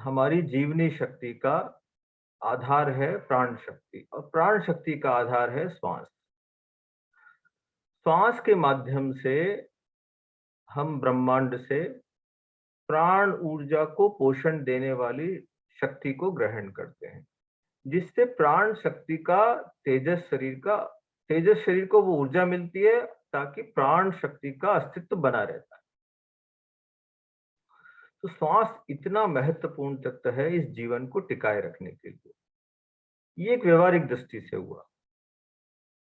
हमारी जीवनी शक्ति का आधार है प्राण शक्ति, और प्राण शक्ति का आधार है श्वास। श्वास के माध्यम से हम ब्रह्मांड से प्राण ऊर्जा को पोषण देने वाली शक्ति को ग्रहण करते हैं, जिससे प्राण शक्ति का तेजस शरीर को वो ऊर्जा मिलती है ताकि प्राण शक्ति का अस्तित्व बना रहता है। तो श्वास इतना महत्वपूर्ण तत्व है इस जीवन को टिकाए रखने के लिए। ये एक व्यवहारिक दृष्टि से हुआ,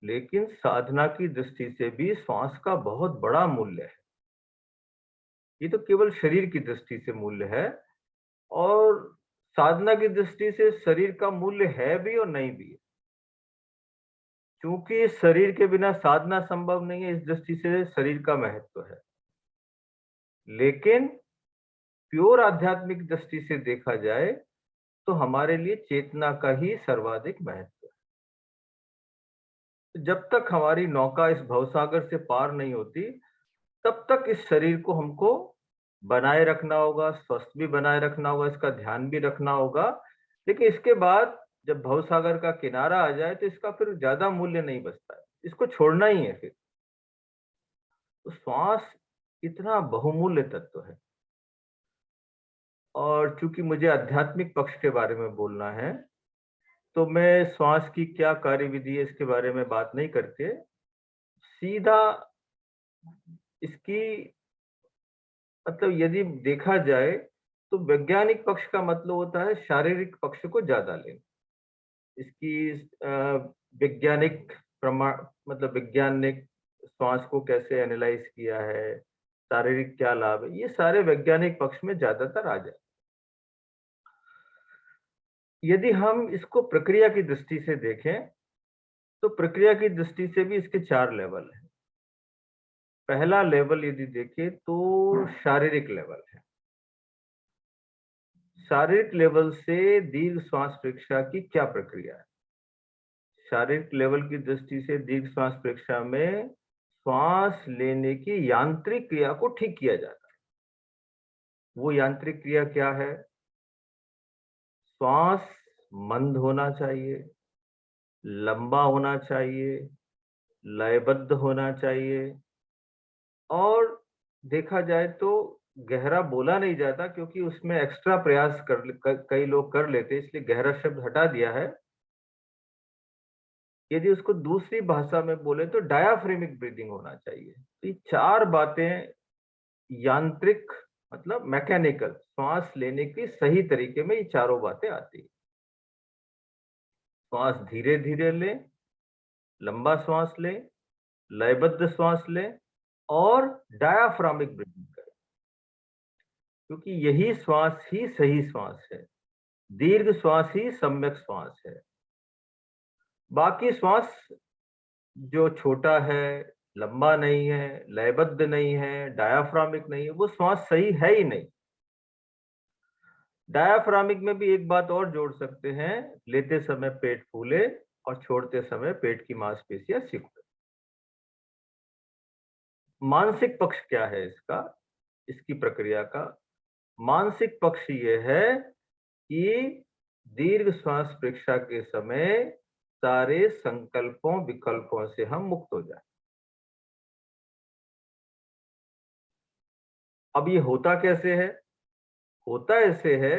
लेकिन साधना की दृष्टि से भी श्वास का बहुत बड़ा मूल्य है। ये तो केवल शरीर की दृष्टि से मूल्य है, और साधना की दृष्टि से शरीर का मूल्य है भी और नहीं भी है। क्योंकि शरीर के बिना साधना संभव नहीं है, इस दृष्टि से शरीर का महत्व है। लेकिन प्योर आध्यात्मिक दृष्टि से देखा जाए तो हमारे लिए चेतना का ही सर्वाधिक महत्व है। जब तक हमारी नौका इस भवसागर से पार नहीं होती, तब तक इस शरीर को हमको बनाए रखना होगा, स्वस्थ भी बनाए रखना होगा, इसका ध्यान भी रखना होगा। लेकिन इसके बाद जब भवसागर का किनारा आ जाए तो इसका फिर ज्यादा मूल्य नहीं बचता है, इसको छोड़ना ही है फिर। तो श्वास इतना बहुमूल्य तत्व है। और चूंकि मुझे आध्यात्मिक पक्ष के बारे में बोलना है, तो मैं श्वास की क्या कार्यविधि है इसके बारे में बात नहीं करके सीधा इसकी मतलब यदि देखा जाए तो वैज्ञानिक पक्ष का मतलब होता है शारीरिक पक्ष को ज्यादा लेना। इसकी वैज्ञानिक प्रमाण मतलब विज्ञान ने श्वास को कैसे एनालाइज किया है, शारीरिक क्या लाभ है, ये सारे वैज्ञानिक पक्ष में ज्यादातर आ जाए। यदि हम इसको प्रक्रिया की दृष्टि से देखें तो प्रक्रिया की दृष्टि से भी इसके 4 लेवल हैं। पहला लेवल यदि देखें तो शारीरिक लेवल है। शारीरिक लेवल से दीर्घ श्वास प्रक्रिया की क्या प्रक्रिया है? शारीरिक लेवल की दृष्टि से दीर्घ श्वास प्रक्रिया में श्वास लेने की यांत्रिक क्रिया को ठीक किया जाता है। वो यांत्रिक क्रिया क्या है? श्वास मंद होना चाहिए, लंबा होना चाहिए, लयबद्ध होना चाहिए, और देखा जाए तो गहरा बोला नहीं जाता क्योंकि उसमें एक्स्ट्रा प्रयास कई लोग कर लेते, इसलिए गहरा शब्द हटा दिया है। यदि उसको दूसरी भाषा में बोले तो डायाफ्रेमिक ब्रीदिंग होना चाहिए। तो ये 4 बातें यांत्रिक मतलब मैकेनिकल श्वास लेने की सही तरीके में ये चारों बातें आती है। श्वास धीरे धीरे लें, लंबा श्वास लें, लयबद्ध श्वास लें और डायाफ्रामिक ब्रीदिंग करें, क्योंकि यही श्वास ही सही श्वास है। दीर्घ श्वास ही सम्यक श्वास है। बाकी श्वास जो छोटा है, लंबा नहीं है, लयबद्ध नहीं है, डायाफ्रामिक नहीं है, वो श्वास सही है ही नहीं। डायाफ्रामिक में भी एक बात और जोड़ सकते हैं, लेते समय पेट फूले और छोड़ते समय पेट की मांसपेशियां सिकुड़े। मानसिक पक्ष क्या है इसकी प्रक्रिया का? मानसिक पक्ष ये है कि दीर्घ श्वास प्रक्रिया के समय सारे संकल्पों विकल्पों से हम मुक्त हो जाए। अब ये होता कैसे है? होता ऐसे है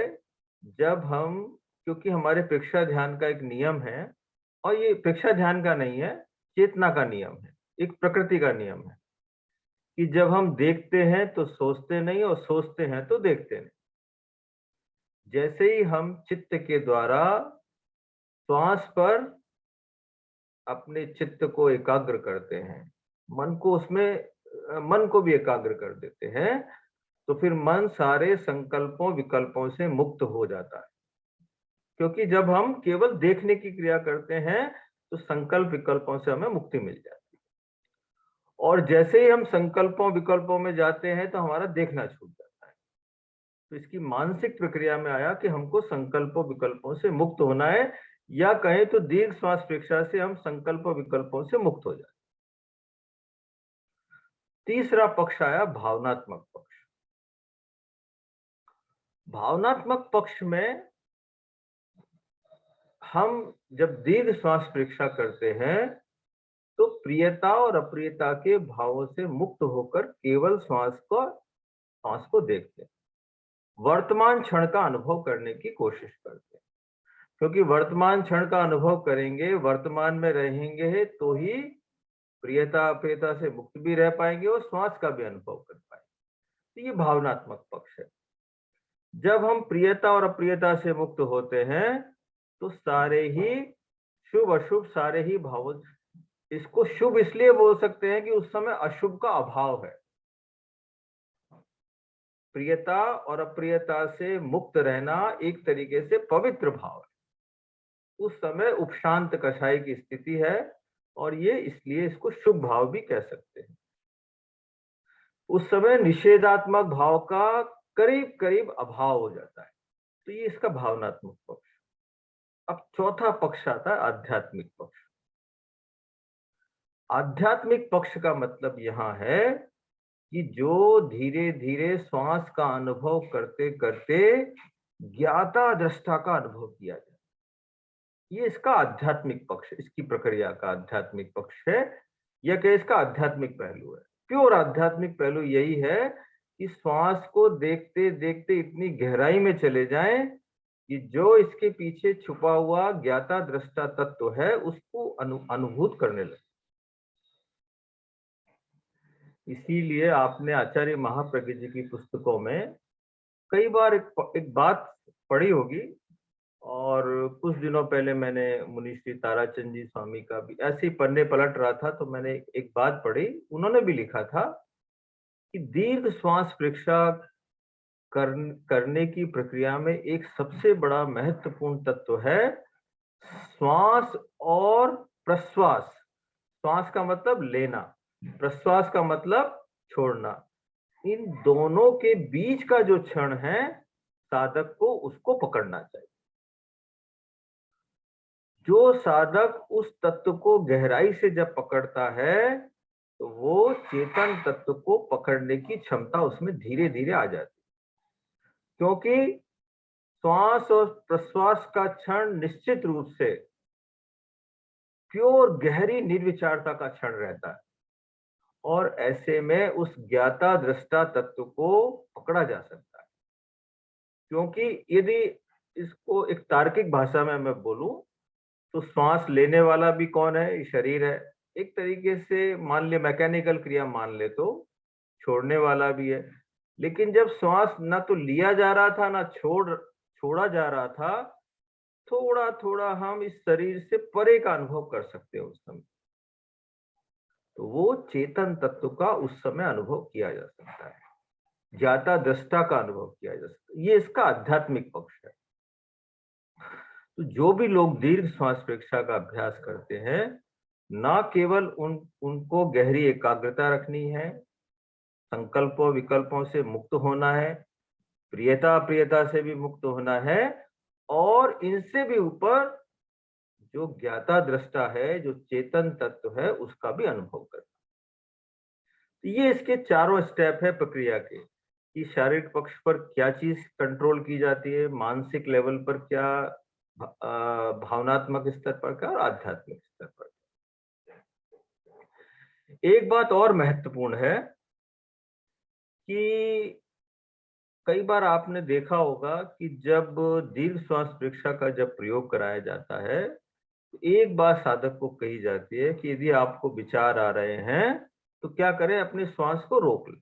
जब हम, क्योंकि हमारे प्रेक्षा ध्यान का एक नियम है, और ये प्रेक्षा ध्यान का नहीं है, चेतना का नियम है, एक प्रकृति का नियम है कि जब हम देखते हैं तो सोचते नहीं और सोचते हैं तो देखते नहीं। जैसे ही हम चित्त के द्वारा श्वास पर अपने चित्त को एकाग्र करते हैं, मन को भी एकाग्र कर देते हैं, तो फिर मन सारे संकल्पों विकल्पों से मुक्त हो जाता है। क्योंकि जब हम केवल देखने की क्रिया करते हैं तो संकल्प विकल्पों से हमें मुक्ति मिल जाती है, और जैसे ही हम संकल्पों विकल्पों में जाते हैं तो हमारा देखना छूट जाता है। तो इसकी मानसिक प्रक्रिया में आया कि हमको संकल्पों विकल्पों से मुक्त होना है, या कहें तो दीर्घ श्वास प्रक्रिया से हम संकल्पों विकल्पों से मुक्त हो जाते। तीसरा पक्ष आया भावनात्मक पक्ष। भावनात्मक पक्ष में हम जब दीर्घ श्वास परीक्षा करते हैं तो प्रियता और अप्रियता के भावों से मुक्त होकर केवल श्वास को देखते हैं, वर्तमान क्षण का अनुभव करने की कोशिश करते हैं। क्योंकि वर्तमान क्षण का अनुभव करेंगे, वर्तमान में रहेंगे तो ही प्रियता अप्रियता से मुक्त भी रह पाएंगे और श्वास का भी अनुभव कर पाएंगे। तो ये भावनात्मक पक्ष है। जब हम प्रियता और अप्रियता से मुक्त होते हैं तो सारे ही शुभ अशुभ सारे ही भाव, इसको शुभ इसलिए बोल सकते हैं कि उस समय अशुभ का अभाव है। प्रियता और अप्रियता से मुक्त रहना एक तरीके से पवित्र भाव है। उस समय उपशांत कषाय की स्थिति है और ये इसलिए इसको शुभ भाव भी कह सकते हैं। उस समय निषेधात्मक भाव का करीब करीब अभाव हो जाता है। तो ये इसका भावनात्मक पक्ष। अब चौथा पक्ष आता है आध्यात्मिक पक्ष। आध्यात्मिक पक्ष का मतलब यहाँ है कि जो धीरे धीरे श्वास का अनुभव करते करते ज्ञाता दृष्टा का अनुभव किया जाए, ये इसका आध्यात्मिक पक्ष, इसकी प्रक्रिया का आध्यात्मिक पक्ष है, या कि इसका आध्यात्मिक पहलू है। प्योर आध्यात्मिक पहलू यही है कि श्वास को देखते देखते इतनी गहराई में चले जाएं कि जो इसके पीछे छुपा हुआ ज्ञाता दृष्टा तत्व है उसको अनुभूत करने लगे। इसीलिए आपने आचार्य महाप्रज्ञ जी की पुस्तकों में कई बार एक बात पढ़ी होगी, और कुछ दिनों पहले मैंने मुनि श्री ताराचंद जी स्वामी का भी ऐसे ही पन्ने पलट रहा था तो मैंने एक बात पढ़ी, उन्होंने भी लिखा था कि दीर्घ श्वास परीक्षा करने की प्रक्रिया में एक सबसे बड़ा महत्वपूर्ण तत्व है श्वास और प्रश्वास। श्वास का मतलब लेना, प्रश्वास का मतलब छोड़ना। इन दोनों के बीच का जो क्षण है साधक को उसको पकड़ना चाहिए। जो साधक उस तत्व को गहराई से जब पकड़ता है तो वो चेतन तत्व को पकड़ने की क्षमता उसमें धीरे धीरे आ जाती है। क्योंकि श्वास और प्रश्वास का क्षण निश्चित रूप से प्योर गहरी निर्विचारता का क्षण रहता है और ऐसे में उस ज्ञाता दृष्टा तत्व को पकड़ा जा सकता है। क्योंकि यदि इसको एक तार्किक भाषा में मैं बोलूं तो श्वास लेने वाला भी कौन है? ये शरीर है। एक तरीके से मान ले, मैकेनिकल क्रिया मान ले तो छोड़ने वाला भी है। लेकिन जब श्वास ना तो लिया जा रहा था ना छोड़ा जा रहा था, थोड़ा थोड़ा हम इस शरीर से परे का अनुभव कर सकते हैं उस समय। तो वो चेतन तत्व का उस समय अनुभव किया जा सकता है, ज्ञाता दृष्टा का अनुभव किया जा सकता है। ये इसका आध्यात्मिक पक्ष है। तो जो भी लोग दीर्घ श्वास परीक्षा का अभ्यास करते हैं, ना केवल उनको गहरी एकाग्रता रखनी है, संकल्पों विकल्पों से मुक्त होना है, प्रियता अप्रियता से भी मुक्त होना है, और इनसे भी ऊपर जो ज्ञाता दृष्टा है, जो चेतन तत्व है, उसका भी अनुभव करना। ये इसके चारों स्टेप है प्रक्रिया के, कि शारीरिक पक्ष पर क्या चीज कंट्रोल की जाती है, मानसिक लेवल पर क्या, भावनात्मक स्तर पर क्या, और आध्यात्मिक स्तर पर। एक बात और महत्वपूर्ण है कि कई बार आपने देखा होगा कि जब दीर्घ श्वास परीक्षा का जब प्रयोग कराया जाता है तो एक बात साधक को कही जाती है कि यदि आपको विचार आ रहे हैं तो क्या करें, अपने श्वास को रोक लें।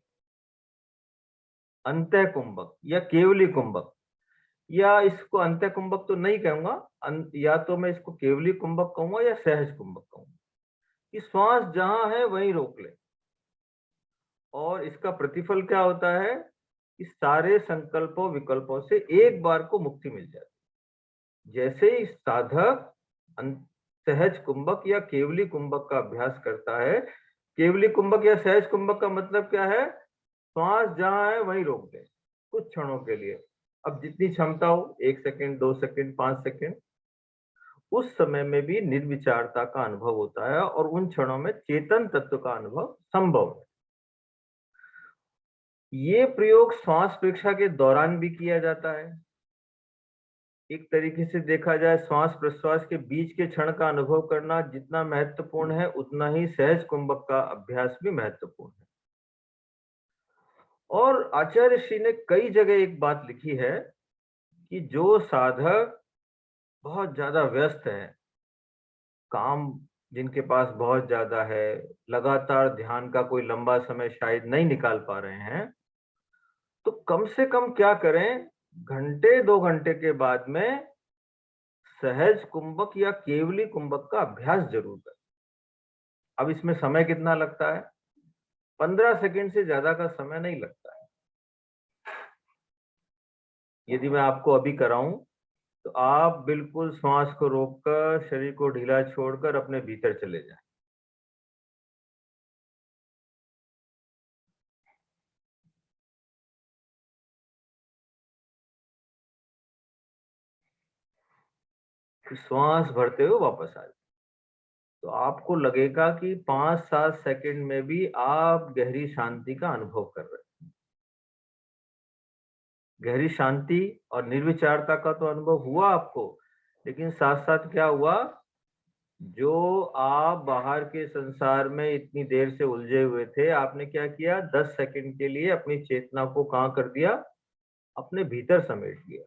अंतः कुंभक या केवली कुंभक, या इसको अंतः कुंभक तो नहीं कहूंगा, या तो मैं इसको केवली कुंभक कहूंगा या सहज कुंभक कहूंगा, कि श्वास जहां है वहीं रोक ले। और इसका प्रतिफल क्या होता है कि सारे संकल्पों विकल्पों से एक बार को मुक्ति मिल जाती। जैसे ही साधक सहज कुंभक या केवली कुंभक का अभ्यास करता है, केवली कुंभक या सहज कुंभक का मतलब क्या है, श्वास जहां है वहीं रोक दे कुछ क्षणों के लिए। अब जितनी क्षमता हो, 1 सेकंड, 2 सेकंड, 5 सेकंड, उस समय में भी निर्विचारता का अनुभव होता है और उन क्षणों में चेतन तत्व का अनुभव संभव है। ये प्रयोग श्वास परीक्षा के दौरान भी किया जाता है। एक तरीके से देखा जाए, श्वास प्रश्वास के बीच के क्षण का अनुभव करना जितना महत्वपूर्ण है, उतना ही सहज कुंभक का अभ्यास भी महत्वपूर्ण है। और आचार्य श्री ने कई जगह एक बात लिखी है कि जो साधक बहुत ज्यादा व्यस्त है, काम जिनके पास बहुत ज्यादा है, लगातार ध्यान का कोई लंबा समय शायद नहीं निकाल पा रहे हैं, तो कम से कम क्या करें, घंटे 2 घंटे के बाद में सहज कुंभक या केवली कुंभक का अभ्यास जरूर करें। अब इसमें समय कितना लगता है? 15 सेकंड से ज्यादा का समय नहीं लगता है। यदि मैं आपको अभी कराऊं तो आप बिल्कुल श्वास को रोककर, शरीर को ढीला छोड़कर अपने भीतर चले जाएं। श्वास भरते हुए वापस आ जाए, तो आपको लगेगा कि 5-7 सेकंड में भी आप गहरी शांति का अनुभव कर रहे हैं। गहरी शांति और निर्विचारता का तो अनुभव हुआ आपको, लेकिन साथ साथ क्या हुआ, जो आप बाहर के संसार में इतनी देर से उलझे हुए थे, आपने क्या किया, 10 सेकंड के लिए अपनी चेतना को कहाँ कर दिया, अपने भीतर समेट लिया।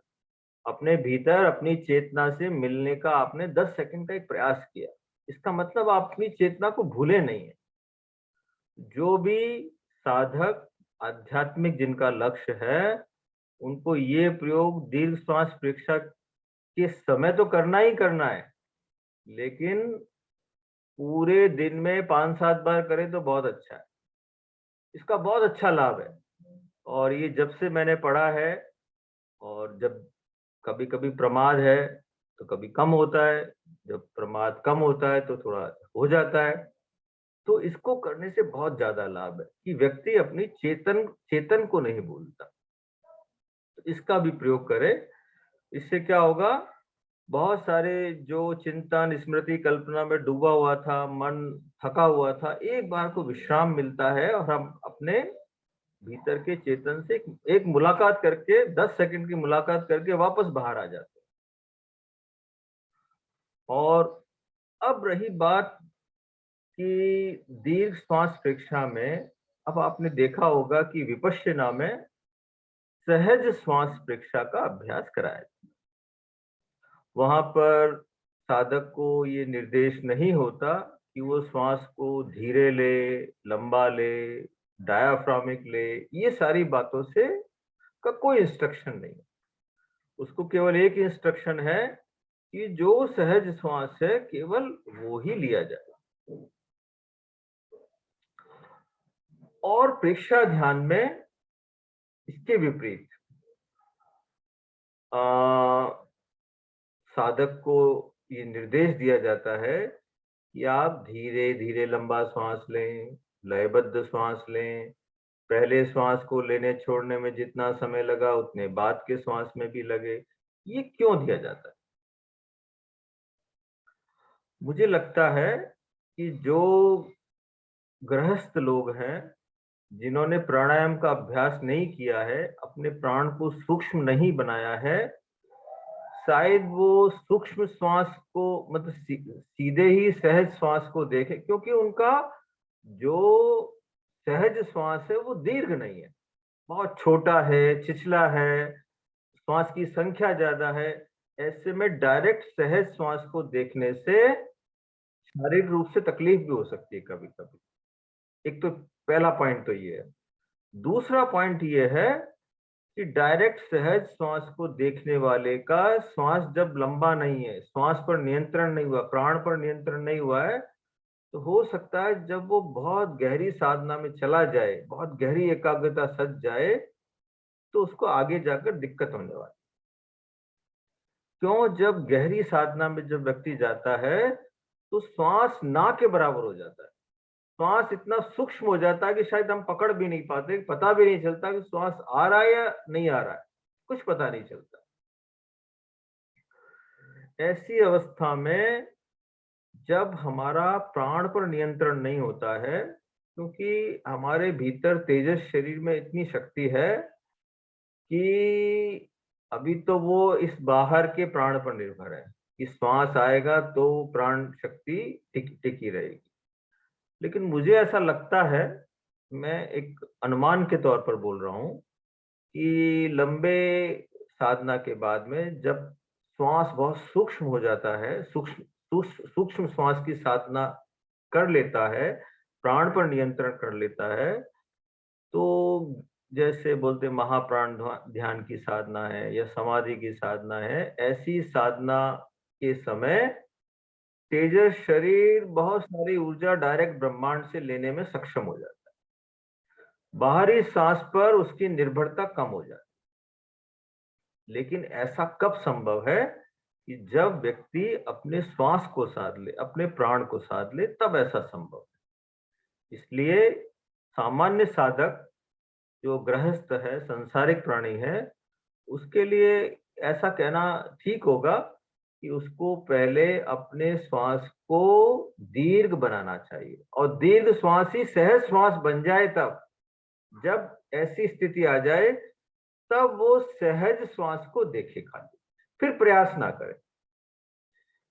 अपने भीतर अपनी चेतना से मिलने का आपने 10 सेकंड का एक प्रयास किया। इसका मतलब आप अपनी चेतना को भूले नहीं है। जो भी साधक आध्यात्मिक जिनका लक्ष्य है, उनको ये प्रयोग दीर्घ श्वास परीक्षा के समय तो करना ही करना है, लेकिन पूरे दिन में 5-7 बार करें तो बहुत अच्छा है। इसका बहुत अच्छा लाभ है। और ये जब से मैंने पढ़ा है, और जब कभी कभी प्रमाद है तो कभी कम होता है, जब प्रमाद कम होता है तो थोड़ा हो जाता है, तो इसको करने से बहुत ज्यादा लाभ है कि व्यक्ति अपनी चेतन चेतन को नहीं भूलता। तो इसका भी प्रयोग करें। इससे क्या होगा, बहुत सारे जो चिंतन, स्मृति, कल्पना में डूबा हुआ था, मन थका हुआ था, एक बार को विश्राम मिलता है और हम अपने भीतर के चेतन से एक मुलाकात करके, 10 सेकंड की मुलाकात करके वापस बाहर आ जाते हैं। और अब रही बात कि दीर्घ श्वास परीक्षा में, अब आपने देखा होगा कि विपश्यना में सहज श्वास परीक्षा का अभ्यास कराया। वहां पर साधक को ये निर्देश नहीं होता कि वो श्वास को धीरे ले, लंबा ले, डायाफ्रामिक ले, ये सारी बातों से का कोई इंस्ट्रक्शन नहीं। उसको केवल एक इंस्ट्रक्शन है कि जो सहज श्वास है केवल वो ही लिया जाए। और प्रेक्षा ध्यान में इसके विपरीत साधक को ये निर्देश दिया जाता है कि आप धीरे धीरे लंबा श्वास लें, लयबद्ध श्वास लें। पहले श्वास को लेने छोड़ने में जितना समय लगा, उतने बाद के श्वास में भी लगे। ये क्यों दिया जाता है? मुझे लगता है कि जो गृहस्थ लोग हैं, जिन्होंने प्राणायाम का अभ्यास नहीं किया है, अपने प्राण को सूक्ष्म नहीं बनाया है, शायद वो सूक्ष्म श्वास को, मतलब सीधे ही सहज श्वास को देखे, क्योंकि उनका जो सहज श्वास है वो दीर्घ नहीं है, बहुत छोटा है, छिछला है, श्वास की संख्या ज्यादा है। ऐसे में डायरेक्ट सहज श्वास को देखने से शारीरिक रूप से तकलीफ भी हो सकती है कभी कभी। एक तो पहला पॉइंट तो ये है। दूसरा पॉइंट ये है कि डायरेक्ट सहज श्वास को देखने वाले का श्वास जब लंबा नहीं है, श्वास पर नियंत्रण नहीं हुआ, प्राण पर नियंत्रण नहीं हुआ है, तो हो सकता है जब वो बहुत गहरी साधना में चला जाए, बहुत गहरी एकाग्रता सज जाए, तो उसको आगे जाकर दिक्कत होने वाली। क्यों? जब गहरी साधना में जब व्यक्ति जाता है तो श्वास ना के बराबर हो जाता है। श्वास इतना सूक्ष्म हो जाता है कि शायद हम पकड़ भी नहीं पाते, पता भी नहीं चलता कि श्वास आ रहा है या नहीं आ रहा है, कुछ पता नहीं चलता। ऐसी अवस्था में जब हमारा प्राण पर नियंत्रण नहीं होता है, क्योंकि हमारे भीतर तेजस शरीर में इतनी शक्ति है कि अभी तो वो इस बाहर के प्राण पर निर्भर है कि श्वास आएगा तो प्राण शक्ति टिकी रहेगी। लेकिन मुझे ऐसा लगता है, मैं एक अनुमान के तौर पर बोल रहा हूँ, कि लंबे साधना के बाद में जब श्वास बहुत सूक्ष्म हो जाता है, सूक्ष्म श्वास की साधना कर लेता है, प्राण पर नियंत्रण कर लेता है, तो जैसे बोलते महाप्राण ध्यान की साधना है या समाधि की साधना है, ऐसी साधना के समय तेजस शरीर बहुत सारी ऊर्जा डायरेक्ट ब्रह्मांड से लेने में सक्षम हो जाता है। बाहरी सांस पर उसकी निर्भरता कम हो जाती है। लेकिन ऐसा कब संभव है कि जब व्यक्ति अपने श्वास को साध ले, अपने प्राण को साध ले, तब ऐसा संभव है। इसलिए सामान्य साधक जो गृहस्थ है, संसारिक प्राणी है, उसके लिए ऐसा कहना ठीक होगा कि उसको पहले अपने श्वास को दीर्घ बनाना चाहिए, और दीर्घ श्वास ही सहज श्वास बन जाए। तब जब ऐसी स्थिति आ जाए, तब वो सहज श्वास को देखे खाली, फिर प्रयास ना करे।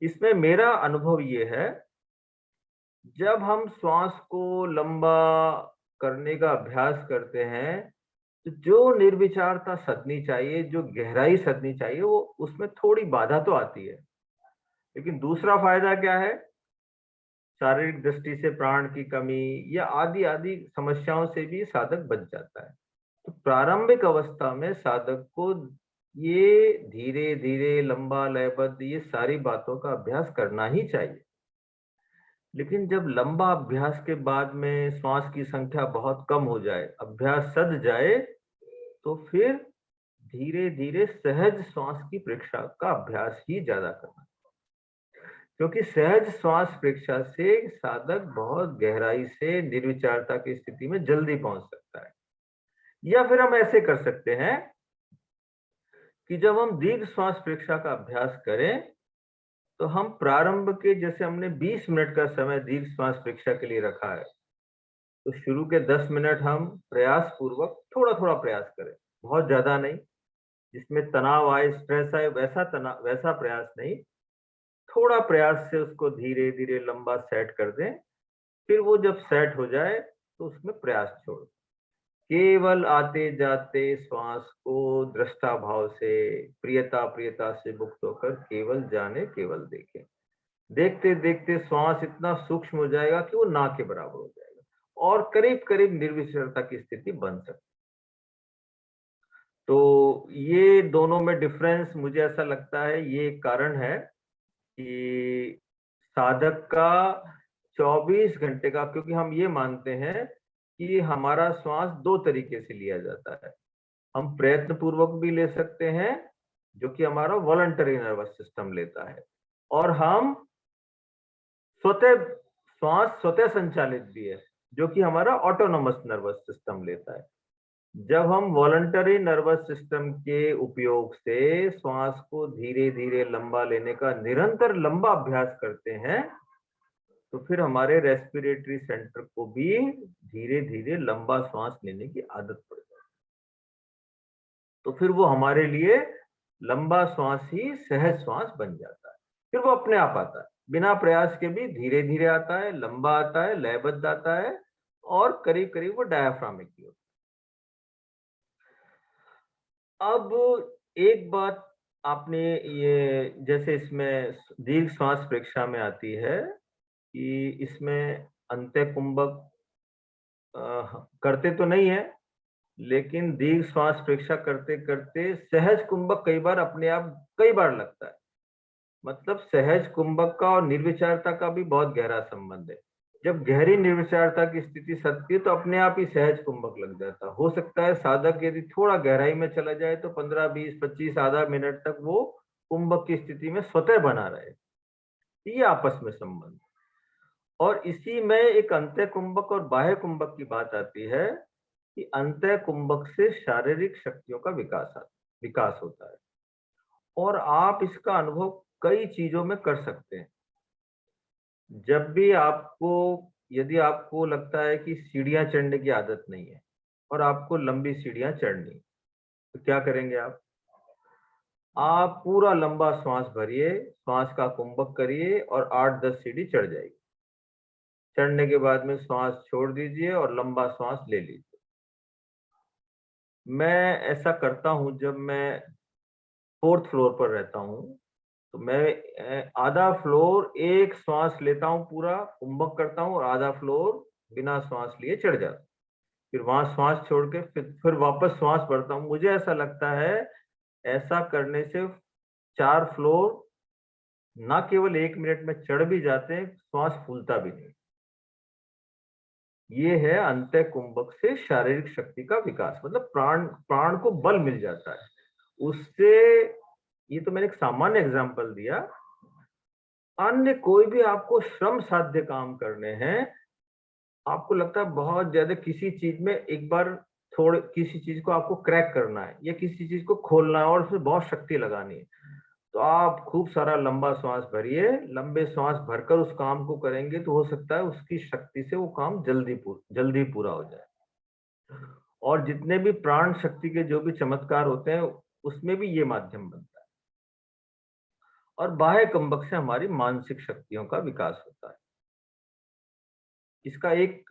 इसमें मेरा अनुभव ये है, जब हम श्वास को लंबा करने का अभ्यास करते हैं, तो जो निर्विचारता सदनी चाहिए, जो गहराई सदनी चाहिए, वो उसमें थोड़ी बाधा तो आती है। लेकिन दूसरा फायदा क्या है, शारीरिक दृष्टि से प्राण की कमी या आदि आदि समस्याओं से भी साधक बच जाता है। तो प्रारंभिक अवस्था में साधक को ये धीरे धीरे लंबा लयबद्ध ये सारी बातों का अभ्यास करना ही चाहिए। लेकिन जब लंबा अभ्यास के बाद में श्वास की संख्या बहुत कम हो जाए, अभ्यास सध जाए, तो फिर धीरे धीरे सहज श्वास की परीक्षा का अभ्यास ही ज्यादा करना, क्योंकि सहज श्वास परीक्षा से साधक बहुत गहराई से निर्विचारता की स्थिति में जल्दी पहुंच सकता है। या फिर हम ऐसे कर सकते हैं कि जब हम दीर्घ श्वास परीक्षा का अभ्यास करें, तो हम प्रारंभ के, जैसे हमने 20 मिनट का समय दीर्घ श्वास परीक्षा के लिए रखा है, तो शुरू के 10 मिनट हम प्रयास पूर्वक थोड़ा थोड़ा प्रयास करें, बहुत ज्यादा नहीं, जिसमें तनाव आए, स्ट्रेस आए, वैसा प्रयास नहीं। थोड़ा प्रयास से उसको धीरे धीरे लंबा सेट कर दें। फिर वो जब सेट हो जाए तो उसमें प्रयास छोड़, केवल आते जाते श्वास को दृष्टा भाव से, प्रियता प्रियता से मुक्त होकर केवल जाने, केवल देखें। देखते देखते श्वास इतना सूक्ष्म हो जाएगा कि वो ना के बराबर हो जाएगा, और करीब करीब निर्विचारता की स्थिति बन सकती। तो ये दोनों में डिफरेंस मुझे ऐसा लगता है, ये एक कारण है कि साधक का 24 घंटे का, क्योंकि हम ये मानते हैं कि हमारा श्वास दो तरीके से लिया जाता है। हम प्रयत्न पूर्वक भी ले सकते हैं, जो कि हमारा वॉलंटरी नर्वस सिस्टम लेता है, और हम स्वतः संचालित भी है, जो कि हमारा ऑटोनोमस नर्वस सिस्टम लेता है। जब हम वॉलंटरी नर्वस सिस्टम के उपयोग से श्वास को धीरे धीरे लंबा लेने का निरंतर लंबा अभ्यास करते हैं, तो फिर हमारे रेस्पिरेटरी सेंटर को भी धीरे धीरे लंबा श्वास लेने की आदत पड़ जाती है। तो फिर वो हमारे लिए लंबा श्वास ही सहज श्वास बन जाता है। फिर वो अपने आप आता है, बिना प्रयास के भी धीरे धीरे आता है, लंबा आता है, लयबद्ध आता है, और करीब करीब वो डायाफ्रामिक की होता है। अब एक बात आपने ये, जैसे इसमें दीर्घ श्वास परीक्षा में आती है कि इसमें अंत्य कुंभक करते तो नहीं है, लेकिन दीर्घ श्वास परीक्षा करते करते सहज कुंभक कई बार अपने आप कई बार लगता है। मतलब सहज कुंभक का और निर्विचारता का भी बहुत गहरा संबंध है। जब गहरी निर्विचारता की स्थिति सत्य, तो अपने आप ही सहज कुंभक लग जाता। हो सकता है साधक यदि थोड़ा गहराई में चला जाए तो 15, 20, 25, आधा मिनट तक वो कुंभक की स्थिति में स्वतः बना रहे। ये आपस में संबंध, और इसी में एक अंत्य कुंभक और बाह्य कुंभक की बात आती है कि अंतः कुंभक से शारीरिक शक्तियों का विकास होता है, और आप इसका अनुभव कई चीजों में कर सकते हैं। जब भी आपको यदि आपको लगता है कि सीढ़ियां चढ़ने की आदत नहीं है और आपको लंबी सीढ़ियां चढ़नी, तो क्या करेंगे आप पूरा लंबा श्वास भरिए, श्वास का कुंभक करिए और 8-10 सीढ़ी चढ़ जाएगी। चढ़ने के बाद में श्वास छोड़ दीजिए और लंबा श्वास ले लीजिए। मैं ऐसा करता हूं जब मैं 4th फ्लोर पर रहता हूं, तो मैं आधा फ्लोर एक श्वास लेता हूं, पूरा कुंभक करता हूं और आधा फ्लोर बिना श्वास लिए चढ़ जाता हूं। फिर वहां श्वास छोड़ के फिर वापस श्वास भरता हूं। मुझे ऐसा लगता है ऐसा करने से 4 फ्लोर ना केवल 1 मिनट में चढ़ भी जाते हैं, श्वास फूलता भी नहीं। ये है अंतः कुंभक से शारीरिक शक्ति का विकास, मतलब प्राण प्राण को बल मिल जाता है उससे। ये तो मैंने एक सामान्य एग्जांपल दिया। अन्य कोई भी आपको श्रम साध्य काम करने हैं, आपको लगता है बहुत ज्यादा किसी चीज में एक बार थोड़े किसी चीज को आपको क्रैक करना है या किसी चीज को खोलना है और उसमें बहुत शक्ति लगानी है, तो आप खूब सारा लंबा श्वास भरिए। लंबे श्वास भरकर उस काम को करेंगे तो हो सकता है उसकी शक्ति से वो काम जल्दी पूरा हो जाए। और जितने भी प्राण शक्ति के जो भी चमत्कार होते हैं उसमें भी ये माध्यम बनता है। और बाह्य कुंभक से हमारी मानसिक शक्तियों का विकास होता है। इसका एक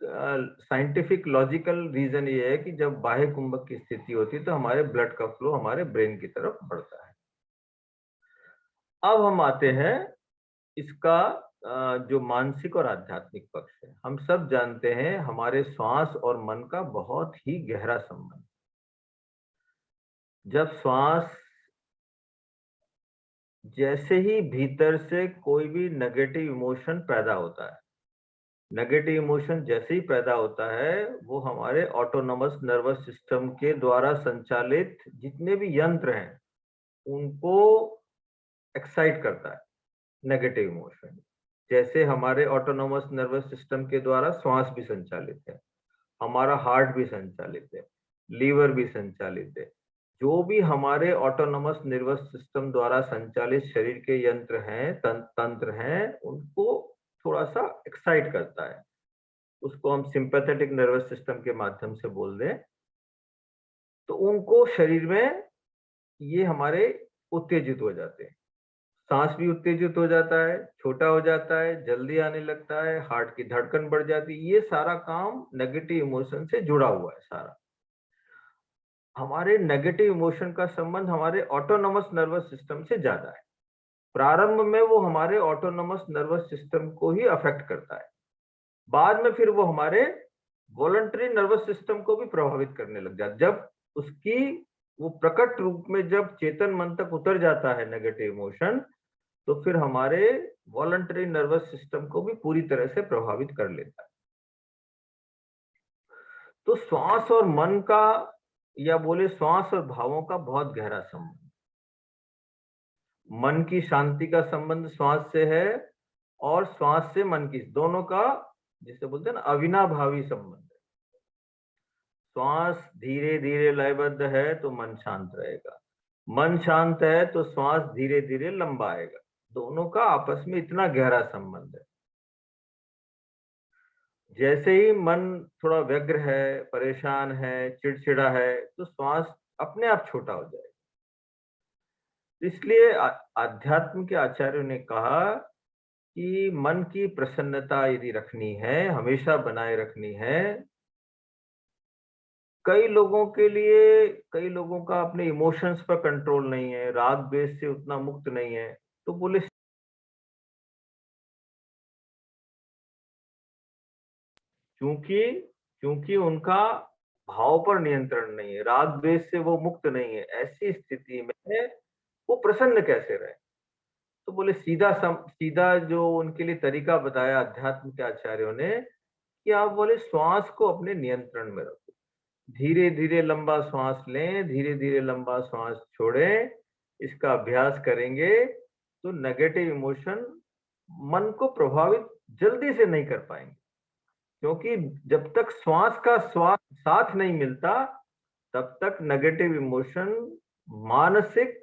साइंटिफिक लॉजिकल रीजन ये है कि जब बाह्य कुंभक की स्थिति होती है तो हमारे ब्लड का फ्लो हमारे ब्रेन की तरफ बढ़ता है। अब हम आते हैं इसका जो मानसिक और आध्यात्मिक पक्ष है। हम सब जानते हैं हमारे श्वास और मन का बहुत ही गहरा संबंध। जब श्वास, जैसे ही भीतर से कोई भी नेगेटिव इमोशन पैदा होता है, नेगेटिव इमोशन जैसे ही पैदा होता है वो हमारे ऑटोनोमस नर्वस सिस्टम के द्वारा संचालित जितने भी यंत्र हैं उनको एक्साइट करता है। नेगेटिव इमोशन जैसे हमारे ऑटोनोमस नर्वस सिस्टम के द्वारा श्वास भी संचालित है, हमारा हार्ट भी संचालित है, लीवर भी संचालित है। जो भी हमारे ऑटोनोमस नर्वस सिस्टम द्वारा संचालित शरीर के यंत्र हैं, तंत्र हैं, उनको थोड़ा सा एक्साइट करता है। उसको हम सिंपैथेटिक नर्वस सिस्टम के माध्यम से बोल दें तो उनको शरीर में ये हमारे उत्तेजित हो जाते हैं। सांस भी उत्तेजित हो जाता है, छोटा हो जाता है, जल्दी आने लगता है, हार्ट की धड़कन बढ़ जाती है। ये सारा काम नेगेटिव इमोशन से जुड़ा हुआ है। सारा हमारे नेगेटिव इमोशन का संबंध हमारे ऑटोनोमस नर्वस सिस्टम से ज्यादा है। प्रारंभ में वो हमारे ऑटोनोमस नर्वस सिस्टम को ही अफेक्ट करता है, बाद में फिर वो हमारे वॉलंटरी नर्वस सिस्टम को भी प्रभावित करने लग जाता है। जब उसकी वो प्रकट रूप में जब चेतन मन तक उतर जाता है नेगेटिव इमोशन, तो फिर हमारे वॉलंटरी नर्वस सिस्टम को भी पूरी तरह से प्रभावित कर लेता है। तो श्वास और मन का, या बोले श्वास और भावों का बहुत गहरा संबंध। मन की शांति का संबंध श्वास से है और श्वास से मन की, दोनों का जिसे बोलते हैं ना अविनाभावी संबंध है। श्वास धीरे धीरे लयबद्ध है तो मन शांत रहेगा, मन शांत है तो श्वास धीरे धीरे लंबा आएगा। दोनों का आपस में इतना गहरा संबंध है। जैसे ही मन थोड़ा व्यग्र है, परेशान है, चिड़चिड़ा है, तो श्वास अपने आप छोटा हो जाएगा। इसलिए आध्यात्म के आचार्यों ने कहा कि मन की प्रसन्नता यदि रखनी है, हमेशा बनाए रखनी है। कई लोगों के लिए, कई लोगों का अपने इमोशंस पर कंट्रोल नहीं है, राग द्वेष से उतना मुक्त नहीं है, तो बोले क्योंकि क्योंकि उनका भाव पर नियंत्रण नहीं है, राग द्वेष से वो मुक्त नहीं है, ऐसी स्थिति में वो प्रसन्न कैसे रहे। तो बोले सीधा जो उनके लिए तरीका बताया अध्यात्म के आचार्यों ने कि आप बोले श्वास को अपने नियंत्रण में रखो, धीरे धीरे लंबा श्वास लें, धीरे धीरे लंबा श्वास छोड़ें। इसका अभ्यास करेंगे तो नेगेटिव इमोशन मन को प्रभावित जल्दी से नहीं कर पाएंगे, क्योंकि जब तक श्वास का साथ नहीं मिलता तब तक नेगेटिव इमोशन, मानसिक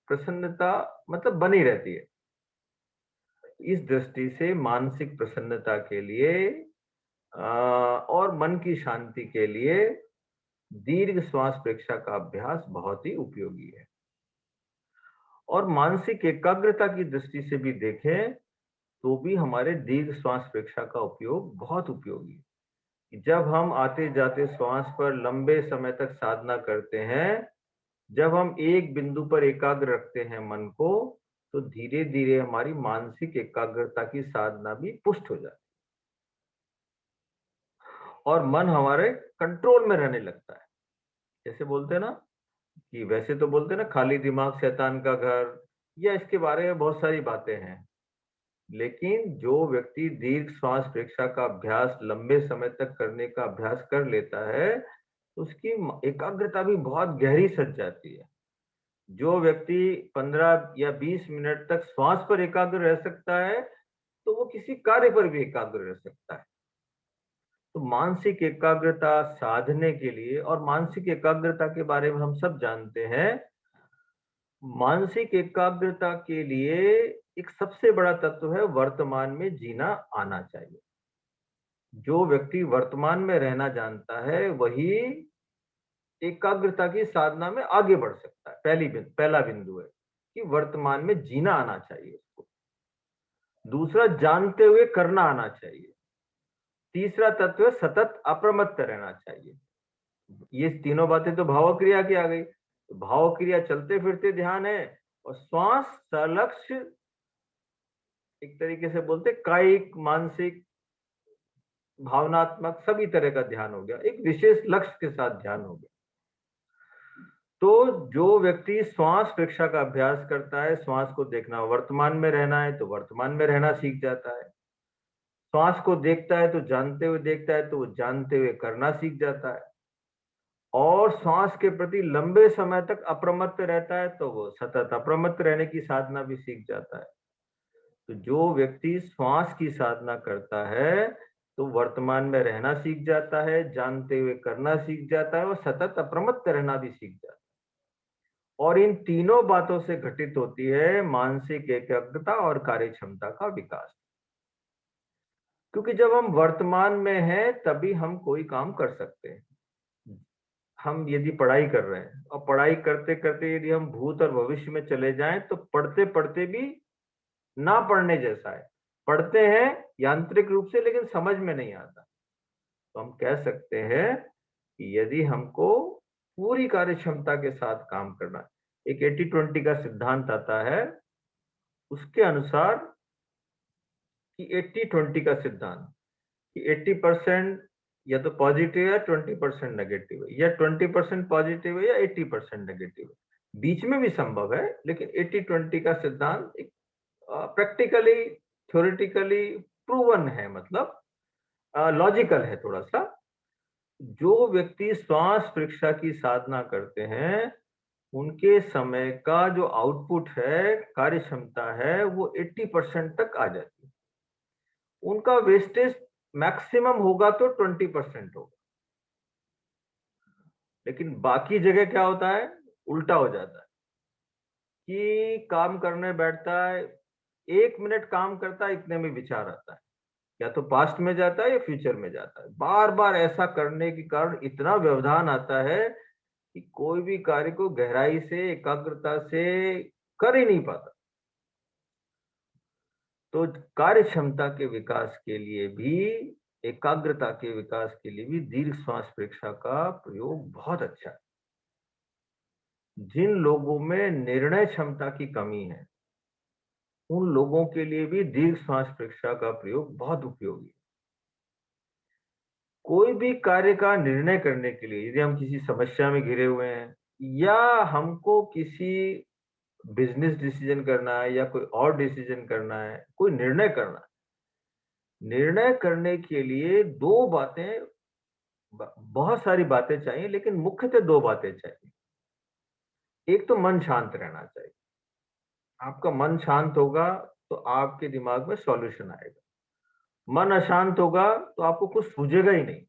प्रसन्नता मतलब बनी रहती है। इस दृष्टि से मानसिक प्रसन्नता के लिए और मन की शांति के लिए दीर्घ श्वास प्रक्रिया का अभ्यास बहुत ही उपयोगी है। और मानसिक एकाग्रता की दृष्टि से भी देखें तो भी हमारे दीर्घ श्वास प्रक्रिया का उपयोग बहुत उपयोगी है। जब हम आते जाते श्वास पर लंबे समय तक साधना करते हैं, जब हम एक बिंदु पर एकाग्र रखते हैं मन को, तो धीरे धीरे हमारी मानसिक एकाग्रता की साधना भी पुष्ट हो जाती है और मन हमारे कंट्रोल में रहने लगता है। जैसे बोलते हैं ना कि वैसे तो बोलते हैं ना, खाली दिमाग शैतान का घर, या इसके बारे में बहुत सारी बातें हैं। लेकिन जो व्यक्ति दीर्घ श्वास प्रक्रिया का अभ्यास लंबे समय तक करने का अभ्यास कर लेता है, उसकी एकाग्रता भी बहुत गहरी सज जाती है। जो व्यक्ति 15 या 20 मिनट तक श्वास पर एकाग्र रह सकता है, तो वो किसी कार्य पर भी एकाग्र रह सकता है। तो मानसिक एकाग्रता साधने के लिए, और मानसिक एकाग्रता के बारे में हम सब जानते हैं, मानसिक एकाग्रता के लिए एक सबसे बड़ा तत्व है वर्तमान में जीना आना चाहिए। जो व्यक्ति वर्तमान में रहना जानता है, वही एकाग्रता की साधना में आगे बढ़ सकता है। पहला बिंदु है कि वर्तमान में जीना आना चाहिए उसको। दूसरा, जानते हुए करना आना चाहिए। तीसरा तत्व है सतत अप्रमत्त रहना चाहिए। ये तीनों बातें तो भाव क्रिया की आ गई। तो भाव क्रिया चलते फिरते ध्यान है, और श्वास सलक्ष्य, एक तरीके से बोलते कायिक, मानसिक, भावनात्मक सभी तरह का ध्यान हो गया, एक विशेष लक्ष्य के साथ ध्यान हो गया। तो जो व्यक्ति श्वास प्रक्रिया का अभ्यास करता है, श्वास को देखना, वर्तमान में रहना है तो वर्तमान में रहना सीख जाता है। श्वास को देखता है तो जानते हुए देखता है, तो वो जानते हुए करना सीख जाता है। और श्वास के प्रति लंबे समय तक अप्रमत्त रहता है, तो वो सतत अप्रमत्त रहने की साधना भी सीख जाता है। तो जो व्यक्ति श्वास की साधना करता है, तो वर्तमान में रहना सीख जाता है, जानते हुए करना सीख जाता है, और सतत अप्रमत्त रहना भी सीख जाता है। और इन तीनों बातों से घटित होती है मानसिक एकाग्रता और कार्य क्षमता का विकास। क्योंकि जब हम वर्तमान में हैं, तभी हम कोई काम कर सकते हैं। हम यदि पढ़ाई कर रहे हैं, और पढ़ाई करते करते यदि हम भूत और भविष्य में चले जाएं, तो पढ़ते पढ़ते भी ना पढ़ने जैसा है। पढ़ते हैं यांत्रिक रूप से, लेकिन समझ में नहीं आता। तो हम कह सकते हैं कि यदि हमको पूरी कार्य क्षमता के साथ काम करना है, एक 80-20 का सिद्धांत आता है, उसके अनुसार कि 80-20 का सिद्धांत, कि 80% या तो पॉजिटिव है, 20% नेगेटिव है, या 20% पॉजिटिव है या 80% नेगेटिव है। बीच में भी संभव है, लेकिन 80-20 का सिद्धांत एक प्रैक्टिकली, थ्योरेटिकली प्रूवन है, मतलब लॉजिकल है थोड़ा सा। जो व्यक्ति श्वास प्रक्रिया की साधना करते हैं, उनके समय का जो आउटपुट है, कार्य क्षमता है, वो 80% तक आ जाती है। उनका वेस्टेज मैक्सिमम होगा तो 20% होगा, लेकिन बाकी जगह क्या होता है, उल्टा हो जाता है कि काम करने बैठता है, 1 मिनट काम करता है, इतने में विचार आता है, या तो पास्ट में जाता है या फ्यूचर में जाता है। बार बार ऐसा करने के कारण इतना व्यवधान आता है कि कोई भी कार्य को गहराई से, एकाग्रता से कर ही नहीं पाता। तो कार्य क्षमता के विकास के लिए भी, एकाग्रता के विकास के लिए भी दीर्घ श्वास प्रक्रिया का प्रयोग बहुत अच्छा है। जिन लोगों में निर्णय क्षमता की कमी है, उन लोगों के लिए भी दीर्घ श्वास प्रक्रिया का प्रयोग बहुत उपयोगी है। कोई भी कार्य का निर्णय करने के लिए, यदि हम किसी समस्या में घिरे हुए हैं, या हमको किसी बिजनेस डिसीजन करना है, या कोई और डिसीजन करना है, कोई निर्णय करना है, निर्णय करने के लिए दो बातें, बहुत सारी बातें चाहिए, लेकिन मुख्यतः दो बातें चाहिए। एक तो मन शांत रहना चाहिए। आपका मन शांत होगा तो आपके दिमाग में सॉल्यूशन आएगा। मन अशांत होगा तो आपको कुछ सूझेगा ही नहीं।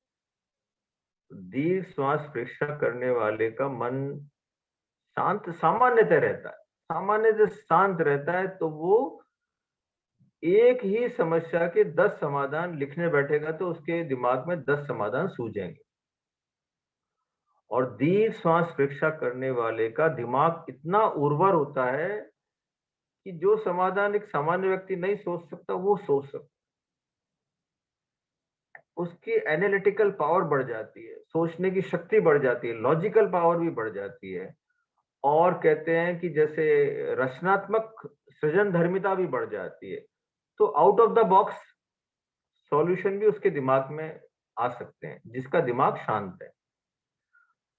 दीर्घ श्वास प्रक्रिया करने वाले का मन शांत सामान्यतः रहता है, सामान्यतः शांत रहता है, तो वो एक ही समस्या के 10 समाधान लिखने बैठेगा तो उसके दिमाग में 10 समाधान सूझेंगे। और दीर्घ श्वास परीक्षा करने वाले का दिमाग इतना उर्वर होता है कि जो समाधान एक सामान्य व्यक्ति नहीं सोच सकता वो सोच सकता। उसकी एनालिटिकल पावर बढ़ जाती है, सोचने की शक्ति बढ़ जाती है, लॉजिकल पावर भी बढ़ जाती है। और कहते हैं कि जैसे रचनात्मक सृजनधर्मिता भी बढ़ जाती है। तो out of the box solution भी उसके दिमाग में आ सकते हैं, जिसका दिमाग शांत है।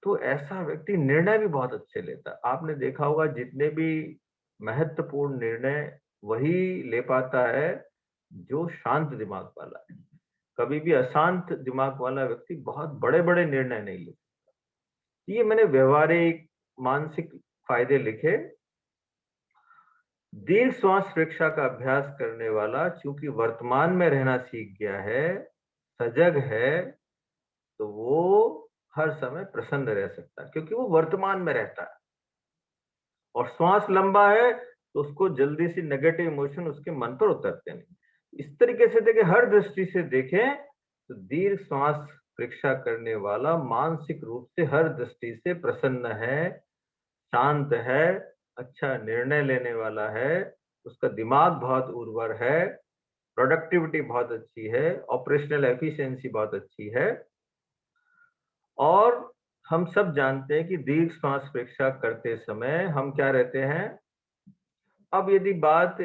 तो ऐसा व्यक्ति निर्णय भी बहुत अच्छे लेता है। आपने देखा होगा जितने भी महत्वपूर्ण निर्णय वही ले पाता है जो शांत दिमाग वाला है। कभी भी अशांत दिमाग वाला व्यक्ति बहुत बड़े-बड़े निर्णय नहीं ले। ये मैंने व्यवहारिक मानसिक फायदे लिखे। दीर्घ श्वास परीक्षा का अभ्यास करने वाला चूंकि वर्तमान में रहना सीख गया है, सजग है, तो वो हर समय प्रसन्न रह सकता है क्योंकि वो वर्तमान में रहता है। और श्वास लंबा है तो उसको जल्दी से नेगेटिव इमोशन उसके मन पर उतरते नहीं। इस तरीके से देखें, हर दृष्टि से देखें तो दीर्घ श्वास परीक्षा करने वाला मानसिक रूप से हर दृष्टि से प्रसन्न है, शांत है, अच्छा निर्णय लेने वाला है, उसका दिमाग बहुत उर्वर है, प्रोडक्टिविटी बहुत अच्छी है, ऑपरेशनल एफिशिएंसी बहुत अच्छी है। और हम सब जानते हैं कि दीर्घ श्वास परीक्षा करते समय हम क्या रहते हैं। अब यदि बात,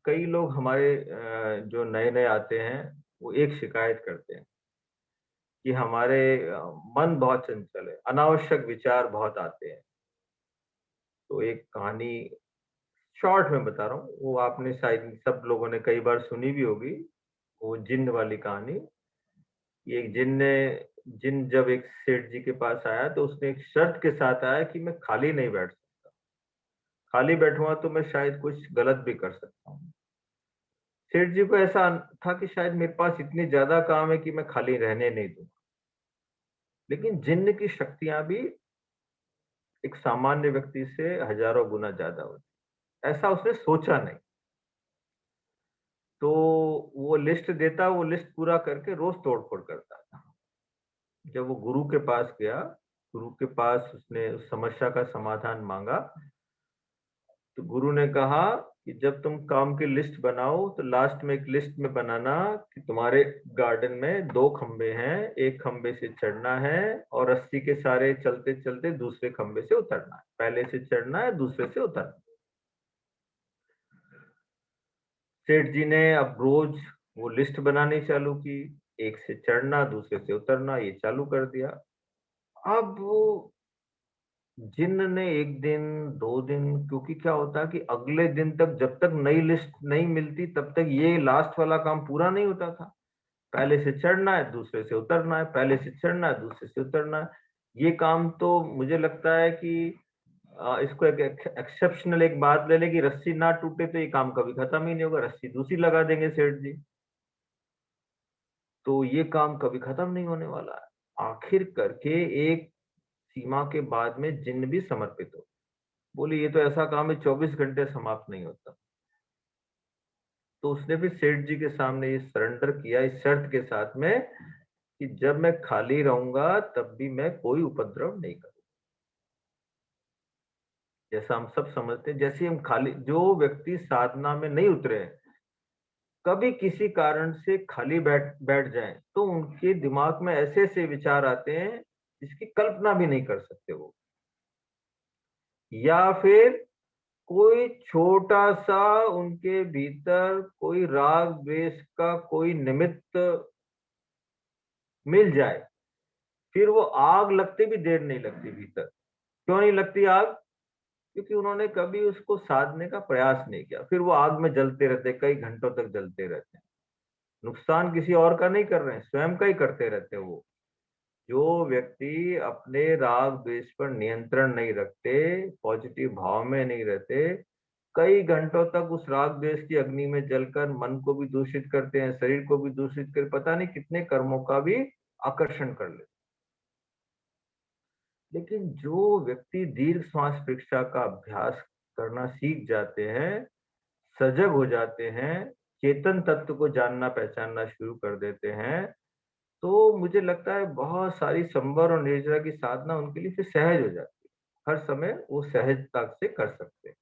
कई लोग हमारे जो नए-नए आते हैं, वो एक शिकायत करते हैं कि हमारे मन बहुत चंचल है, अनावश्यक विचार बहुत आते हैं। तो एक कहानी शॉर्ट में बता रहा हूँ, वो आपने शायद सब लोगों ने कई बार सुनी भी होगी, वो जिन्न वाली कहानी। एक जिन्न जब एक सेठ जी के पास आया तो उसने एक शर्त के साथ आया कि मैं खाली नहीं बैठ सकता। खाली बैठूंगा तो मैं शायद कुछ गलत भी कर सकता हूँ। सेठ जी को ऐसा था कि शायद मेरे पास इतनी ज्यादा काम है कि मैं खाली रहने नहीं दूंगा। लेकिन जिन्न की शक्तियां भी एक सामान्य व्यक्ति से हजारों गुना ज्यादा होती। ऐसा उसने सोचा नहीं। तो वो लिस्ट देता, वो लिस्ट पूरा करके रोज तोड़-फोड़ करता था। जब वो गुरु के पास गया, गुरु के पास उसने उस समस्या का समाधान माँगा, तो गुरु ने कहा कि जब तुम काम की लिस्ट बनाओ तो लास्ट में एक लिस्ट में बनाना कि तुम्हारे गार्डन में 2 खंबे हैं, एक खंबे से चढ़ना है और रस्सी के सहारे चलते-चलते दूसरे खंबे से उतरना है। पहले से चढ़ना है, दूसरे से उतरना है। सेठ जी ने अब रोज वो लिस्ट बनानी चालू की, एक से चढ़ना, दूसरे से उतरना, ये चालू कर दिया। अब वो जिन्न ने 1 दिन, 2 दिन, क्योंकि क्या होता है कि अगले दिन तक जब तक नई लिस्ट नहीं मिलती तब तक ये लास्ट वाला काम पूरा नहीं होता था। पहले से चढ़ना है, दूसरे से उतरना है, पहले से चढ़ना है, दूसरे से उतरना है। ये काम तो मुझे लगता है कि इसको एक एक्सेप्शनल एक बात ले लें कि रस्सी ना टूटे तो ये काम कभी खत्म ही नहीं होगा, रस्सी दूसरी लगा देंगे सेठ जी। तो ये काम कभी खत्म नहीं होने वाला है। आखिर करके एक सीमा के बाद में जिन्न भी समर्पित हो। बोले ये तो ऐसा काम है 24 घंटे समाप्त नहीं होता। तो उसने भी सेठ जी के सामने ये सरेंडर किया इस शर्त के साथ में कि जब मैं खाली रहूंगा तब भी मैं कोई उपद्रव नहीं करूंगा। जैसा हम सब समझते हैं, जैसे हम खाली, जो व्यक्ति साधना में नहीं उतरे हैं, कभी किसी कारण से खाली बैठ बैठ जाएं तो उनके दिमाग में ऐसे ऐसे विचार आते हैं जिसकी कल्पना भी नहीं कर सकते वो। या फिर कोई छोटा-सा उनके भीतर कोई राग द्वेष का कोई निमित्त मिल जाए, फिर वो आग लगते भी देर नहीं लगती भीतर। क्यों नहीं लगती आग? क्योंकि उन्होंने कभी उसको साधने का प्रयास नहीं किया। फिर वो आग में जलते रहते, कई घंटों तक जलते रहते हैं। नुकसान किसी और का नहीं कर रहे हैं, स्वयं का ही करते रहते हैं वो। जो व्यक्ति अपने राग द्वेष पर नियंत्रण नहीं रखते, पॉजिटिव भाव में नहीं रहते, कई घंटों तक उस राग द्वेष की अग्नि में जलकर मन को भी दूषित करते हैं, शरीर को भी दूषित कर पता नहीं कितने कर्मों का भी आकर्षण कर लेते। लेकिन जो व्यक्ति दीर्घ श्वास परीक्षा का अभ्यास करना सीख जाते हैं, सजग हो जाते हैं, चेतन तत्व को जानना पहचानना शुरू कर देते हैं, तो मुझे लगता है बहुत सारी संवर और निर्जरा की साधना उनके लिए फिर सहज हो जाती है। हर समय वो सहजता से कर सकते हैं।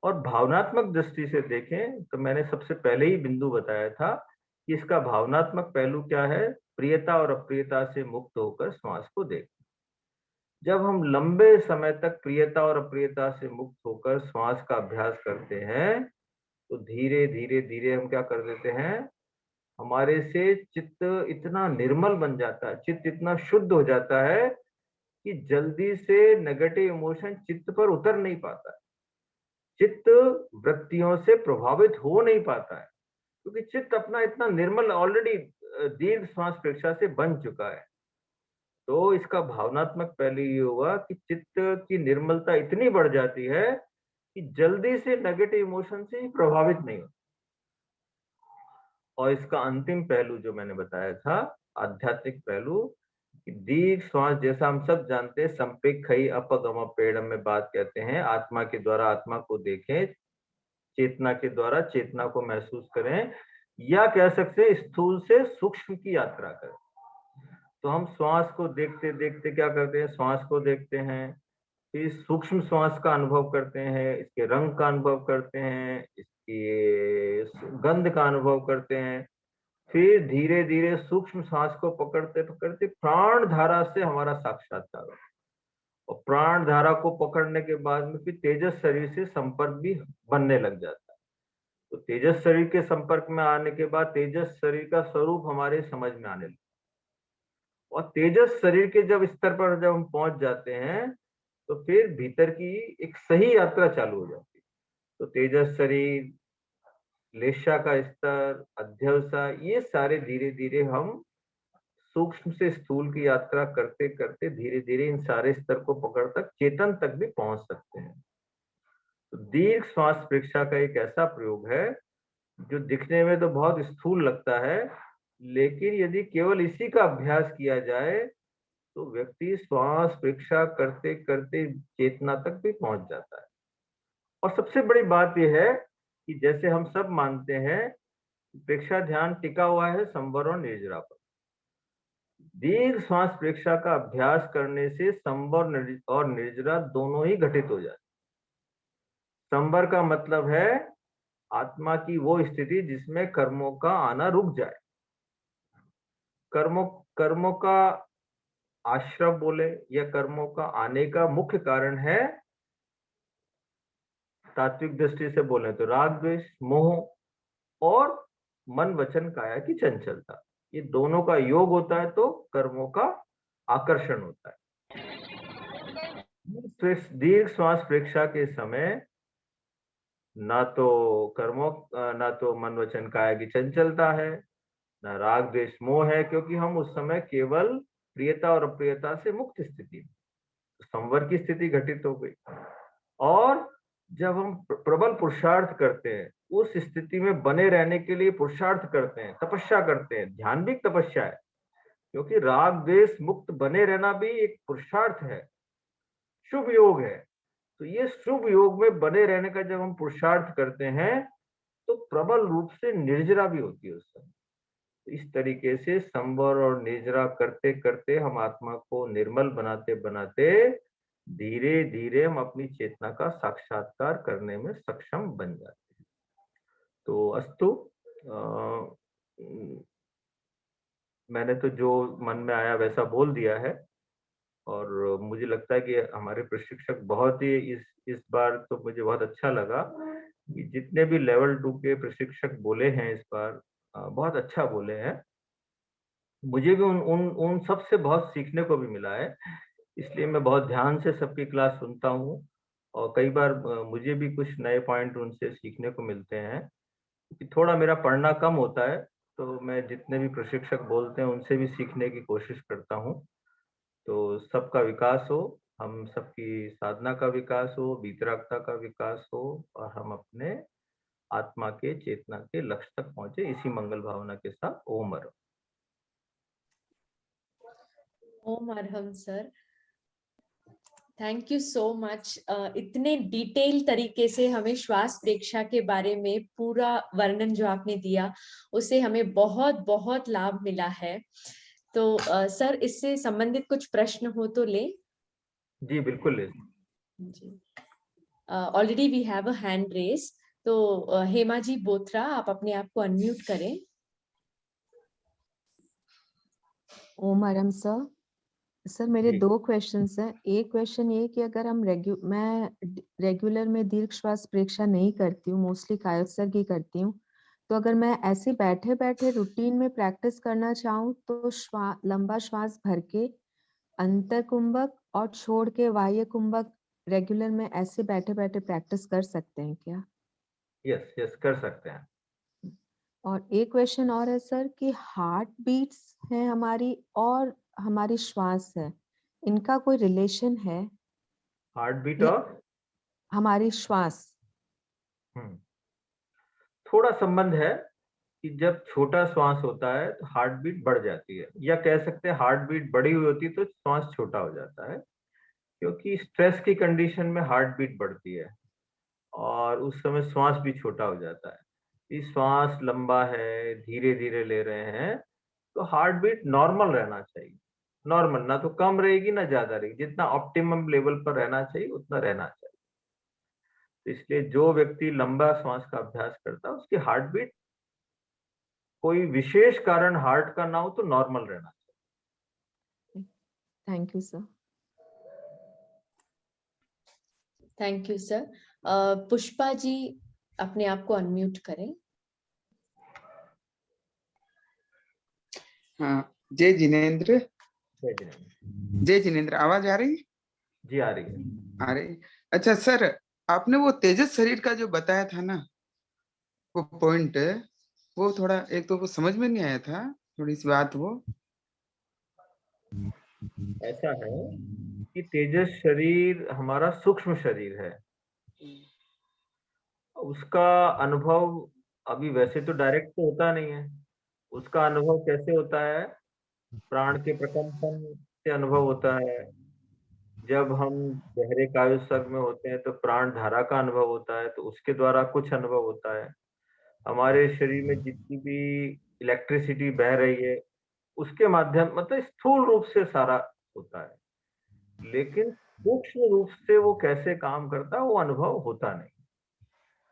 और भावनात्मक दृष्टि से देखें तो मैंने सबसे पहले ही बिंदु बताया था कि इसका भावनात्मक पहलू क्या है, प्रियता और अप्रियता से मुक्त होकर श्वास को देखें। जब हम लंबे समय तक प्रियता और अप्रियता से मुक्त होकर श्वास का अभ्यास करते हैं, तो धीरे धीरे धीरे हम क्या कर देते हैं, हमारे से चित्त इतना निर्मल बन जाता है, चित्त इतना शुद्ध हो जाता है कि जल्दी से नेगेटिव इमोशन चित्त पर उतर नहीं पाता है। चित्त वृत्तियों से प्रभावित हो नहीं पाता है, क्योंकि चित्त अपना इतना निर्मल ऑलरेडी दीर्घ श्वास प्रेक्षा से बन चुका है। तो इसका भावनात्मक पहलू ये होगा कि चित्त की निर्मलता इतनी बढ़ जाती है कि जल्दी से नेगेटिव इमोशन से प्रभावित नहीं होता। और इसका अंतिम पहलू जो मैंने बताया था, आध्यात्मिक पहलू, कि दीर्घ श्वास, जैसा हम सब जानते हैं, संपेक्षयी अपगम पेड़म में बात कहते हैं, आत्मा के द्वारा आत्मा को देखें, चेतना के द्वारा चेतना को महसूस करें, या कह सकते हैं स्थूल से सूक्ष्म की यात्रा करें। तो हम श्वास को देखते देखते क्या करते हैं, श्वास को देखते हैं, फिर सूक्ष्म श्वास का अनुभव करते हैं, इसके रंग का अनुभव करते हैं, इसकी गंध का अनुभव करते हैं, फिर धीरे धीरे सूक्ष्म श्वास को पकड़ते पकड़ते प्राण धारा से हमारा साक्षात्कार होता है। और प्राण धारा को पकड़ने के बाद में फिर तेजस शरीर से संपर्क भी बनने लग जाता है। तो तेजस शरीर के संपर्क में आने के बाद तेजस शरीर का स्वरूप हमारे समझ में आने लगता है। और तेजस शरीर के जब स्तर पर जब हम पहुंच जाते हैं, तो फिर भीतर की एक सही यात्रा चालू हो जाती है। तो तेजस शरीर, लेशा का स्तर, अध्यवसा, ये सारे धीरे धीरे हम सूक्ष्म से स्थूल की यात्रा करते करते धीरे धीरे इन सारे स्तर को पकड़ तक चेतन तक भी पहुंच सकते हैं। तो दीर्घ श्वास प्रेक्षा का एक ऐसा प्रयोग है जो दिखने में तो बहुत स्थूल लगता है, लेकिन यदि केवल इसी का अभ्यास किया जाए तो व्यक्ति श्वास प्रेक्षा करते करते चेतना तक भी पहुंच जाता है। और सबसे बड़ी बात यह है कि जैसे हम सब मानते हैं, प्रेक्षा ध्यान टिका हुआ है संवर और निर्जरा पर। दीर्घ श्वास प्रेक्षा का अभ्यास करने से संवर और निर्जरा दोनों ही घटित हो जाते। संवर का मतलब है आत्मा की वो स्थिति जिसमें कर्मों का आना रुक जाए। कर्मों का आश्रय बोले या कर्मों का आने का मुख्य कारण है, तात्विक दृष्टि से बोले तो राग द्वेष मोह और मन वचन काया की चंचलता, ये दोनों का योग होता है तो कर्मों का आकर्षण होता है। दीर्घ श्वास प्रेक्षा के समय ना तो मन वचन काया की चंचलता है, ना राग द्वेष मोह है, क्योंकि हम उस समय केवल प्रियता और अप्रियता से मुक्त स्थिति में, संवर की स्थिति घटित हो गई। और जब हम प्रबल पुरुषार्थ करते हैं, उस स्थिति में बने रहने के लिए पुरुषार्थ करते हैं, तपस्या करते हैं, ध्यान भी तपस्या है, क्योंकि राग द्वेष मुक्त बने रहना भी एक पुरुषार्थ है, शुभ योग है। तो ये शुभ योग में बने रहने का जब हम पुरुषार्थ करते हैं तो प्रबल रूप से निर्जरा भी होती है उस समय। तो इस तरीके से संवर और निर्जरा करते करते हम आत्मा को निर्मल बनाते बनाते धीरे धीरे हम अपनी चेतना का साक्षात्कार करने में सक्षम बन जाते हैं। तो अस्तु, मैंने तो जो मन में आया वैसा बोल दिया है, और मुझे लगता है कि हमारे प्रशिक्षक बहुत ही इस बार तो मुझे बहुत अच्छा लगा कि जितने भी लेवल 2 के प्रशिक्षक बोले हैं इस बार, बहुत अच्छा बोले हैं। मुझे भी उन उन उन सब से बहुत सीखने को भी मिला है, इसलिए मैं बहुत ध्यान से सबकी क्लास सुनता हूँ। और कई बार मुझे भी कुछ नए पॉइंट उनसे सीखने को मिलते हैं, क्योंकि थोड़ा मेरा पढ़ना कम होता है, तो मैं जितने भी प्रशिक्षक बोलते हैं उनसे भी सीखने की कोशिश करता हूँ। तो सबका विकास हो, हम सबकी साधना का विकास हो, वीतरागता का विकास हो, और हम अपने आत्मा के चेतना के लक्ष्य तक पहुंचे, इसी मंगल भावना के साथ। Om Arham. Om Arham sir. Thank you so much. इतने डिटेल तरीके से हमें श्वास प्रेक्षा के बारे में पूरा वर्णन जो आपने दिया, उससे हमें बहुत बहुत लाभ मिला है। तो सर, इससे संबंधित कुछ प्रश्न हो तो ले। जी बिल्कुल ले। जी, already we have a hand raise. तो हेमा जी बोथरा, आप अपने आप को अनम्यूट करें। ओम आराम सर, मेरे जी 2 क्वेश्चंस हैं। एक क्वेश्चन ये कि अगर हम मैं रेगुलर में दीर्घ श्वास प्रेक्षा नहीं करती हूँ, मोस्टली कायोत्सर्गी करती हूँ, तो अगर मैं ऐसे बैठे-बैठे रूटीन में प्रैक्टिस करना चाहूँ तो लंबा श्वास भर के अंतर कुंभक और छोड़ के बाह्य कुंभक रेगुलर में ऐसे बैठे-बैठे प्रैक्टिस कर सकते हैं क्या? यस यस कर सकते हैं। और एक क्वेश्चन और है सर कि हार्ट बीट्स है हमारी और हमारी श्वास है, इनका कोई रिलेशन है? हार्ट बीट या और हमारी श्वास? थोड़ा संबंध है कि जब छोटा श्वास होता है तो हार्ट बीट बढ़ जाती है, या कह सकते हैं हार्ट बीट बढ़ी हुई होती है तो श्वास छोटा हो जाता है, क्योंकि स्ट्रेस की कंडीशन में हार्ट बीट बढ़ती है और उस समय श्वास भी छोटा हो जाता है। ये श्वास लंबा है, धीरे धीरे ले रहे हैं, तो हार्ट बीट नॉर्मल रहना चाहिए। नॉर्मल, ना तो कम रहेगी ना ज्यादा रहेगी, जितना ऑप्टिमम लेवल पर रहना चाहिए उतना रहना चाहिए। तो इसलिए जो व्यक्ति लंबा श्वास का अभ्यास करता है उसकी हार्ट बीट कोई विशेष कारण हार्ट का ना हो तो नॉर्मल रहना चाहिए। Thank you sir. Thank you sir. Pushpa ji, अपने आप को अनम्यूट करें। हाँ, जय जिनेंद्र। जय जिनेंद्र। जय जिनेंद्र, आवाज आ रही है? जी आ रही है। आ रही। अच्छा सर, आपने वो तेजस शरीर का जो बताया था ना, वो पॉइंट, वो थोड़ा एक तो वो समझ में नहीं आया था, थोड़ी सी बात वो। ऐसा है कि तेजस शरीर हमारा सूक्ष्म शरीर है, उसका अनुभव अभी वैसे तो डायरेक्ट तो होता नहीं है। उसका अनुभव कैसे होता है? प्राण के प्रकंपन से अनुभव होता है। जब हम गहरे कायोत्सर्ग में होते हैं तो प्राण धारा का अनुभव होता है, तो उसके द्वारा कुछ अनुभव होता है। हमारे शरीर में जितनी भी इलेक्ट्रिसिटी बह रही है उसके माध्यम, मतलब स्थूल रूप से सारा होता है, लेकिन सूक्ष्म रूप से वो कैसे काम करता है वो अनुभव होता नहीं।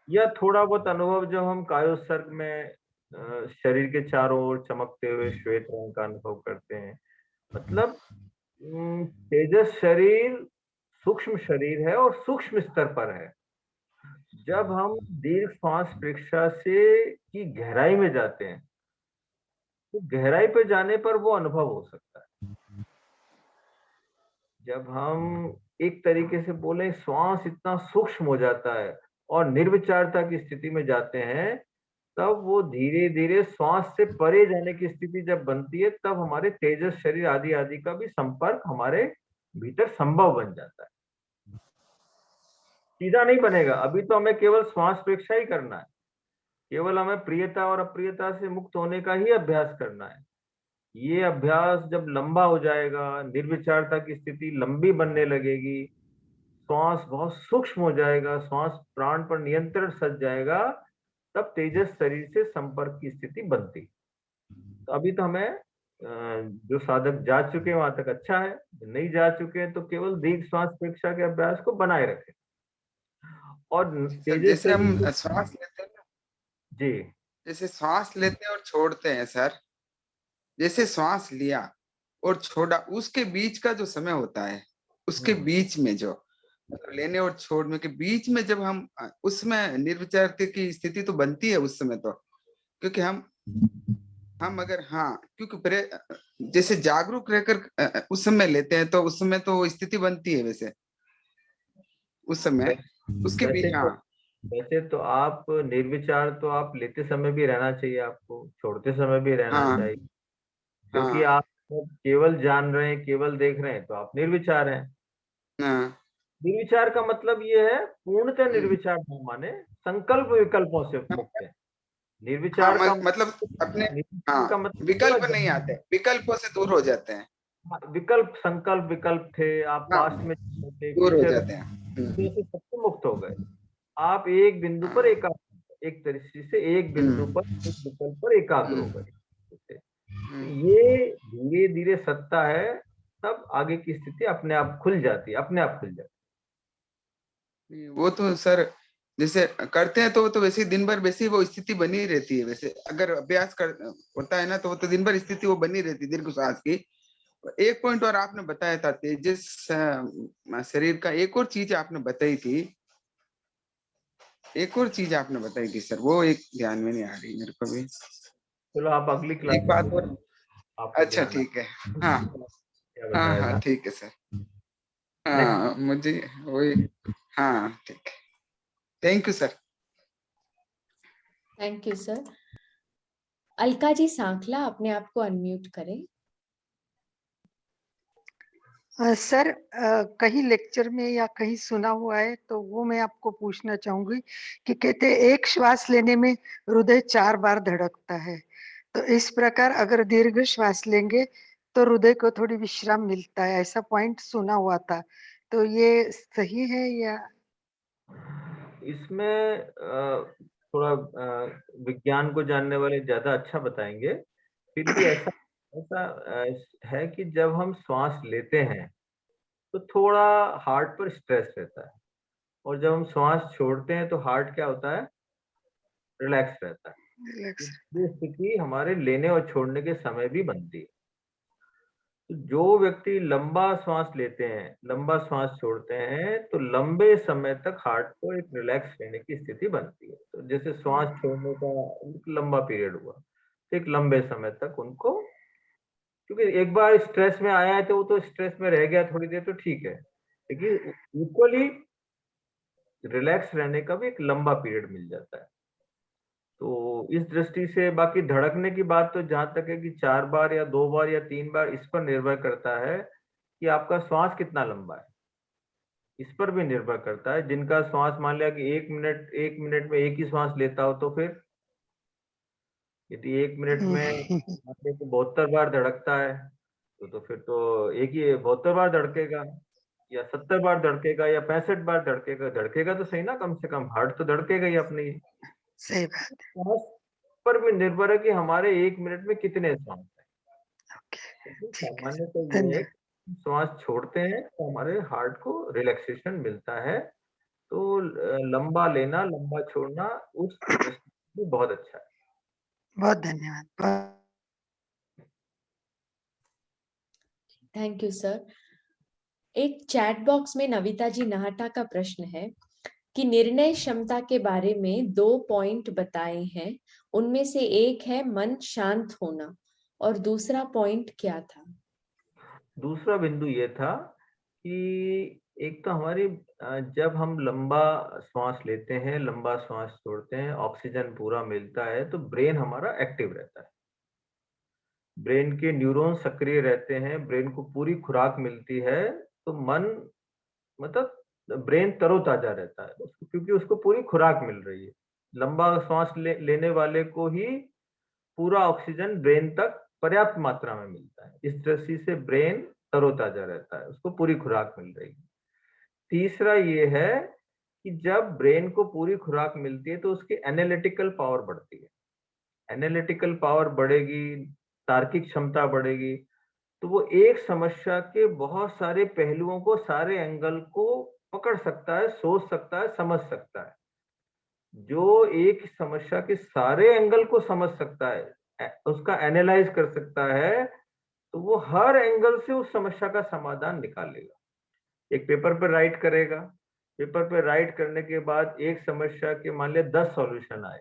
या थोड़ा बहुत अनुभव जब हम कायोत्सर्ग में शरीर के चारों ओर चमकते हुए श्वेत रंग का अनुभव करते हैं, मतलब तेजस शरीर सूक्ष्म शरीर है और सूक्ष्म स्तर पर है। जब हम दीर्घ श्वास प्रेक्षा से की गहराई में जाते हैं तो गहराई पे जाने पर वो अनुभव हो सकता है। जब हम एक तरीके से बोले श्वास इतना सूक्ष्म हो जाता है और निर्विचारता की स्थिति में जाते हैं, तब वो धीरे धीरे श्वास से परे जाने की स्थिति जब बनती है, तब हमारे तेजस शरीर आदि आदि का भी संपर्क हमारे भीतर संभव बन जाता है। सीधा नहीं बनेगा, अभी तो हमें केवल श्वास प्रेक्षा ही करना है, केवल हमें प्रियता और अप्रियता से मुक्त होने का ही अभ्यास करना है। ये अभ्यास जब लंबा हो जाएगा, निर्विचारता की स्थिति लंबी बनने लगेगी, श्वास बहुत सूक्ष्म हो जाएगा, श्वास प्राण पर नियंत्रण सच जाएगा, तब तेजस शरीर से संपर्क की स्थिति बनती। तो अभी तो हमें जो साधक जा चुके हैं वहां तक अच्छा है, नहीं जा चुके हैं तो केवल दीर्घ श्वास प्रेक्षा के अभ्यास को बनाए रखें। और सर, तेजस जैसे हम शरीर श्वास लेते हैं ना, जी, जैसे श्वास लेते हैं और छोड़ते हैं सर, जैसे श्वास लिया और छोड़ा, उसके बीच का जो समय होता है, उसके बीच में जो मतलब लेने और छोड़ने के बीच में जब हम उसमें निर्विचार की स्थिति तो बनती है उस समय, तो क्योंकि हम अगर क्योंकि जैसे जागरूक रहकर उस समय लेते हैं तो उस समय तो स्थिति बनती है वैसे उस समय उसके भी। हाँ वैसे तो आप निर्विचार तो आप लेते समय भी रहना चाहिए, आपको छोड़ते समय भी रहना हाँ चाहिए, क्योंकि हाँ आप केवल जान रहे हैं, केवल देख रहे हैं तो आप निर्विचार हैं। हाँ निर्विचार का मतलब ये है पूर्णतः निर्विचार न माने संकल्प विकल्पों से मुक्त है। हाँ निर्विचार का मतलब अपने, निर्विचार का हाँ मतलब पूरा विकल्प नहीं आते, विकल्पों से दूर हो जाते हैं। विकल्प संकल्प विकल्प थे, आप हाँ, पास्ट में थे, दूर हो फ्यूचर जाते हैं। में, से सबसे मुक्त हो गए। आप एक बिंदु पर एक तरीके से एक बिंदु पर एक विकल्प पर एकाग्र हो गए। ये धीरे धीरे सत्ता है, तब आगे की स्थिति अपने आप खुल जाती है, अपने आप खुल जाती है। वो तो सर जैसे करते हैं तो वो तो वैसे ही दिन भर वैसे ही वो स्थिति बनी रहती है। वैसे अगर अभ्यास कर होता है ना तो वो तो दिन भर स्थिति वो बनी रहती है दीर्घ श्वास की। एक पॉइंट और आपने बताया था तेजस शरीर का, एक और चीज आपने बताई थी, एक और चीज आपने बताई थी सर, वो एक ध्यान में नहीं आ रही मेरे को भी। चलो आप अगली क्लास एक बात और, में आपको अच्छा ध्यान ठीक है। आएगा हाँ क्या हाँ बताया हाँ था। ठीक है सर। नेक्स्ट। हाँ मुझे वही, हाँ ठीक है, thank you sir. Thank you sir. Alka ji Sankhla, अपने आप को अनम्यूट करें। सर कहीं लेक्चर में या कहीं सुना हुआ है तो वो मैं आपको पूछना चाहूंगी कि कहते हैं एक श्वास लेने में हृदय 4 बार धड़कता है, तो इस प्रकार अगर दीर्घ श्वास लेंगे तो हृदय को थोड़ी विश्राम मिलता है, ऐसा पॉइंट सुना हुआ था, तो ये सही है या? इसमें थोड़ा विज्ञान को जानने वाले ज्यादा अच्छा बताएंगे। फिर भी ऐसा ऐसा है कि जब हम श्वास लेते हैं तो थोड़ा हार्ट पर स्ट्रेस रहता है, और जब हम श्वास छोड़ते हैं तो हार्ट क्या होता है, रिलैक्स रहता है। ये स्थिति हमारे लेने और छोड़ने के समय भी बनती है। तो जो व्यक्ति लंबा श्वास लेते हैं, लंबा श्वास छोड़ते हैं, तो लंबे समय तक हार्ट को एक रिलैक्स रहने की स्थिति बनती है। तो जैसे श्वास छोड़ने का एक लंबा पीरियड हुआ, तो एक लंबे समय तक उनको, क्योंकि एक बार स्ट्रेस में आया है तो वो तो स्ट्रेस में रह गया थोड़ी देर तो ठीक है, लेकिन इक्वली रिलैक्स रहने का भी एक लंबा पीरियड मिल जाता है। तो इस दृष्टि से बाकी धड़कने की बात तो जहां तक है कि 4 बार या 2 बार या 3 बार, इस पर निर्भर करता है कि आपका श्वास कितना लंबा है, इस पर भी निर्भर करता है। जिनका श्वास मान लिया कि 1 मिनट में एक ही श्वास लेता हो, तो फिर यदि 1 मिनट में मान लिया कि 72 बार धड़कता है, तो फिर तो एक ही 72 बार धड़केगा, या 70 बार धड़केगा, या 65 बार धड़केगा। धड़केगा तो सही ना, कम से कम हार्ट तो धड़केगा ही अपनी। सही बात। श्वास पर भी निर्भर है कि हमारे 1 मिनट में कितने श्वास हैं। लेकिन ठीक है, सामान्य तो ये है धन्यवाद। कि श्वास छोड़ते हैं तो हमारे हार्ट को रिलैक्सेशन मिलता है। तो लंबा लेना, लंबा छोड़ना उस दृष्टि से बहुत अच्छा है। बहुत धन्यवाद। Thank you sir. एक चैट बॉक्स में नविता जी नाहटा का प्रश्न है कि निर्णय क्षमता के बारे में 2 पॉइंट बताए हैं, उनमें से एक है मन शांत होना, और दूसरा पॉइंट क्या था? दूसरा बिंदु ये था कि एक तो हमारी जब हम लंबा श्वास लेते हैं, लंबा श्वास छोड़ते हैं, ऑक्सीजन पूरा मिलता है, तो ब्रेन हमारा एक्टिव रहता है, ब्रेन के न्यूरॉन सक्रिय रहते हैं, ब्रेन को पूरी खुराक मिलती है, तो मन, मतलब ब्रेन तरोताजा रहता है उसको, क्योंकि उसको पूरी खुराक मिल रही है। लंबा श्वास लेने वाले को ही पूरा ऑक्सीजन ब्रेन तक पर्याप्त मात्रा में मिलता है। इस दृष्टि से ब्रेन तरोताजा रहता है, उसको पूरी खुराक मिल रही है। तीसरा ये है कि जब ब्रेन को पूरी खुराक मिलती है तो उसकी एनालिटिकल पावर बढ़ती है। एनालिटिकल पावर बढ़ेगी, तार्किक क्षमता बढ़ेगी, तो वो एक समस्या के बहुत सारे पहलुओं को, सारे एंगल को पकड़ सकता है, सोच सकता है, समझ सकता है। जो एक समस्या के सारे एंगल को समझ सकता है, उसका एनालाइज कर सकता है, तो वो हर एंगल से उस समस्या का समाधान निकाल लेगा। एक पेपर पर राइट करेगा, पेपर पर राइट करने के बाद एक समस्या के मान लिया 10 सॉल्यूशन आए,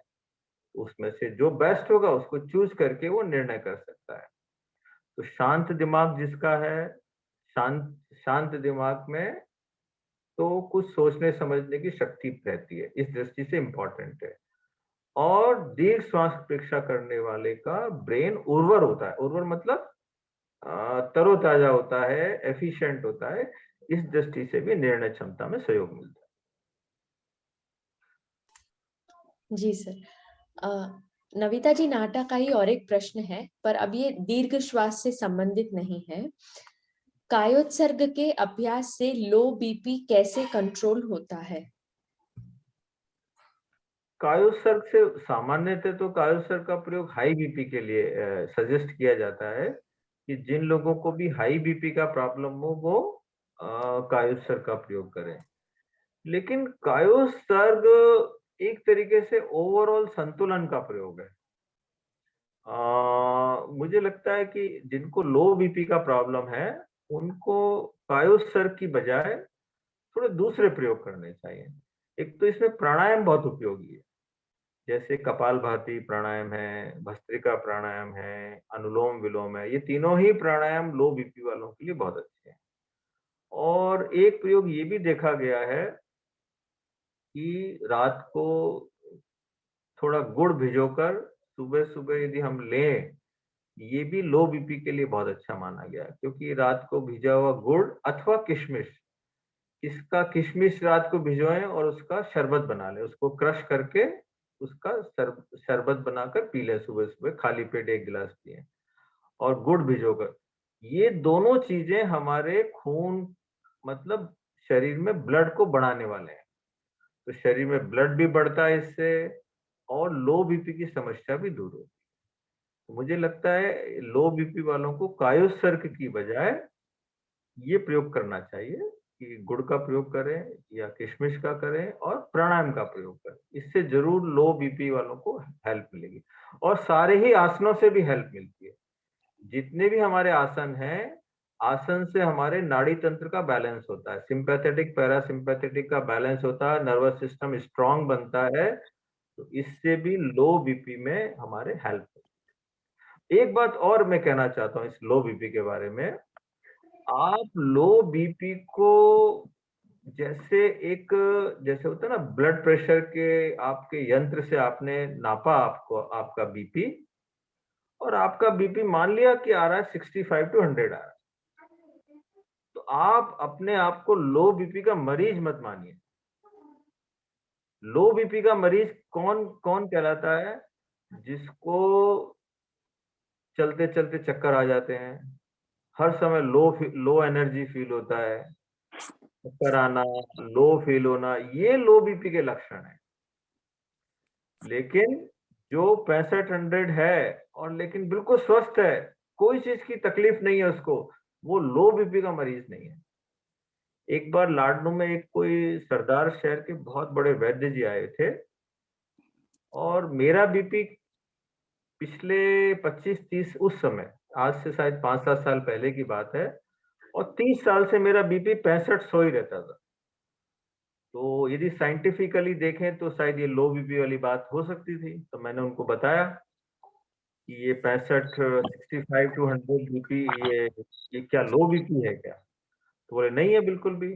उसमें से जो बेस्ट होगा उसको चूज करके वो निर्णय कर सकता है। तो शांत दिमाग जिसका है, शांत शांत दिमाग में तो कुछ सोचने समझने की शक्ति रहती है, इस दृष्टि से इम्पोर्टेंट है। और दीर्घ श्वास प्रतीक्षा करने वाले का ब्रेन उर्वर होता है, उर्वर मतलब तरोताजा होता है, एफिशिएंट होता है। इस दृष्टि से भी निर्णय क्षमता में सहयोग मिलता है। जी सर। नविता जी नाहटा का ही और एक प्रश्न है, पर अब ये दीर्घ श्वास से संबंधित नहीं है। कायोत्सर्ग के अभ्यास से लो बीपी कैसे कंट्रोल होता है? कायोत्सर्ग से सामान्यतः तो कायोत्सर्ग का प्रयोग हाई बीपी के लिए सजेस्ट किया जाता है कि जिन लोगों को भी हाई बीपी का प्रॉब्लम हो वो कायोत्सर्ग का प्रयोग करें। लेकिन कायोत्सर्ग एक तरीके से ओवरऑल संतुलन का प्रयोग है। मुझे लगता है कि जिनको लो बीपी का प्रॉब्लम है उनको कायोत्सर्ग की बजाय थोड़े दूसरे प्रयोग करने चाहिए। एक तो इसमें प्राणायाम बहुत उपयोगी है, जैसे कपालभाति प्राणायाम है, भस्त्रिका प्राणायाम है, अनुलोम विलोम है। ये तीनों ही प्राणायाम लो बीपी वालों के लिए बहुत अच्छे हैं। और एक प्रयोग ये भी देखा गया है कि रात को थोड़ा गुड़ भिगोकर सुबह सुबह यदि हम लें, ये भी लो बीपी के लिए बहुत अच्छा माना गया है, क्योंकि रात को भिजा हुआ गुड़ अथवा किशमिश, इसका किशमिश रात को भिजोएं और उसका शरबत बना लें, उसको क्रश करके उसका शरबत बनाकर पी लें सुबह सुबह, खाली पेट 1 गिलास पिए और गुड़ भिजोकर। ये दोनों चीजें हमारे खून मतलब शरीर में ब्लड को बढ़ाने वाले हैं, तो शरीर में ब्लड भी बढ़ता है इससे और लो बीपी की समस्या भी दूर होती है। तो मुझे लगता है लो बीपी वालों को कायोत्सर्ग की बजाय ये प्रयोग करना चाहिए कि गुड़ का प्रयोग करें या किशमिश का करें और प्राणायाम का प्रयोग करें। इससे जरूर लो बीपी वालों को हेल्प मिलेगी। और सारे ही आसनों से भी हेल्प मिलती है। जितने भी हमारे आसन हैं, आसन से हमारे नाड़ी तंत्र का बैलेंस होता है, सिंपैथेटिक पैरासिम्पैथेटिक का बैलेंस होता है, नर्वस सिस्टम स्ट्रांग बनता है, तो इससे भी लो बीपी में हमारे हेल्प होती है। एक बात और मैं कहना चाहता हूँ इस लो बीपी के बारे में। आप लो बीपी को जैसे होता है ना, ब्लड प्रेशर के आपके यंत्र से आपने नापा आपको आपका बीपी, और आपका बीपी मान लिया कि आ रहा है 65 टू 100 आ रहा है, तो आप अपने आप को लो बीपी का मरीज मत मानिए। लो बीपी का मरीज कौन कौन कहलाता है? जिसको चलते चलते चक्कर आ जाते हैं, हर समय लो एनर्जी फील होता है, चक्कर आना, लो फील होना, ये लो बीपी के लक्षण है। लेकिन जो 6500 है और लेकिन बिल्कुल स्वस्थ है, कोई चीज की तकलीफ नहीं है उसको, वो लो बीपी का मरीज नहीं है। एक बार लाडनू में एक कोई सरदार शहर के बहुत बड़े वैद्य जी आए थे, और मेरा बीपी पिछले 25-30 उस समय, आज से शायद 5-7 साल पहले की बात है, और 30 साल से मेरा बीपी 65-100 ही रहता था। तो यदि साइंटिफिकली देखें तो शायद ये लो बीपी वाली बात हो सकती थी। तो मैंने उनको बताया कि ये 65 टू 100 बीपी, ये क्या लो बीपी है क्या? तो बोले नहीं है बिल्कुल भी।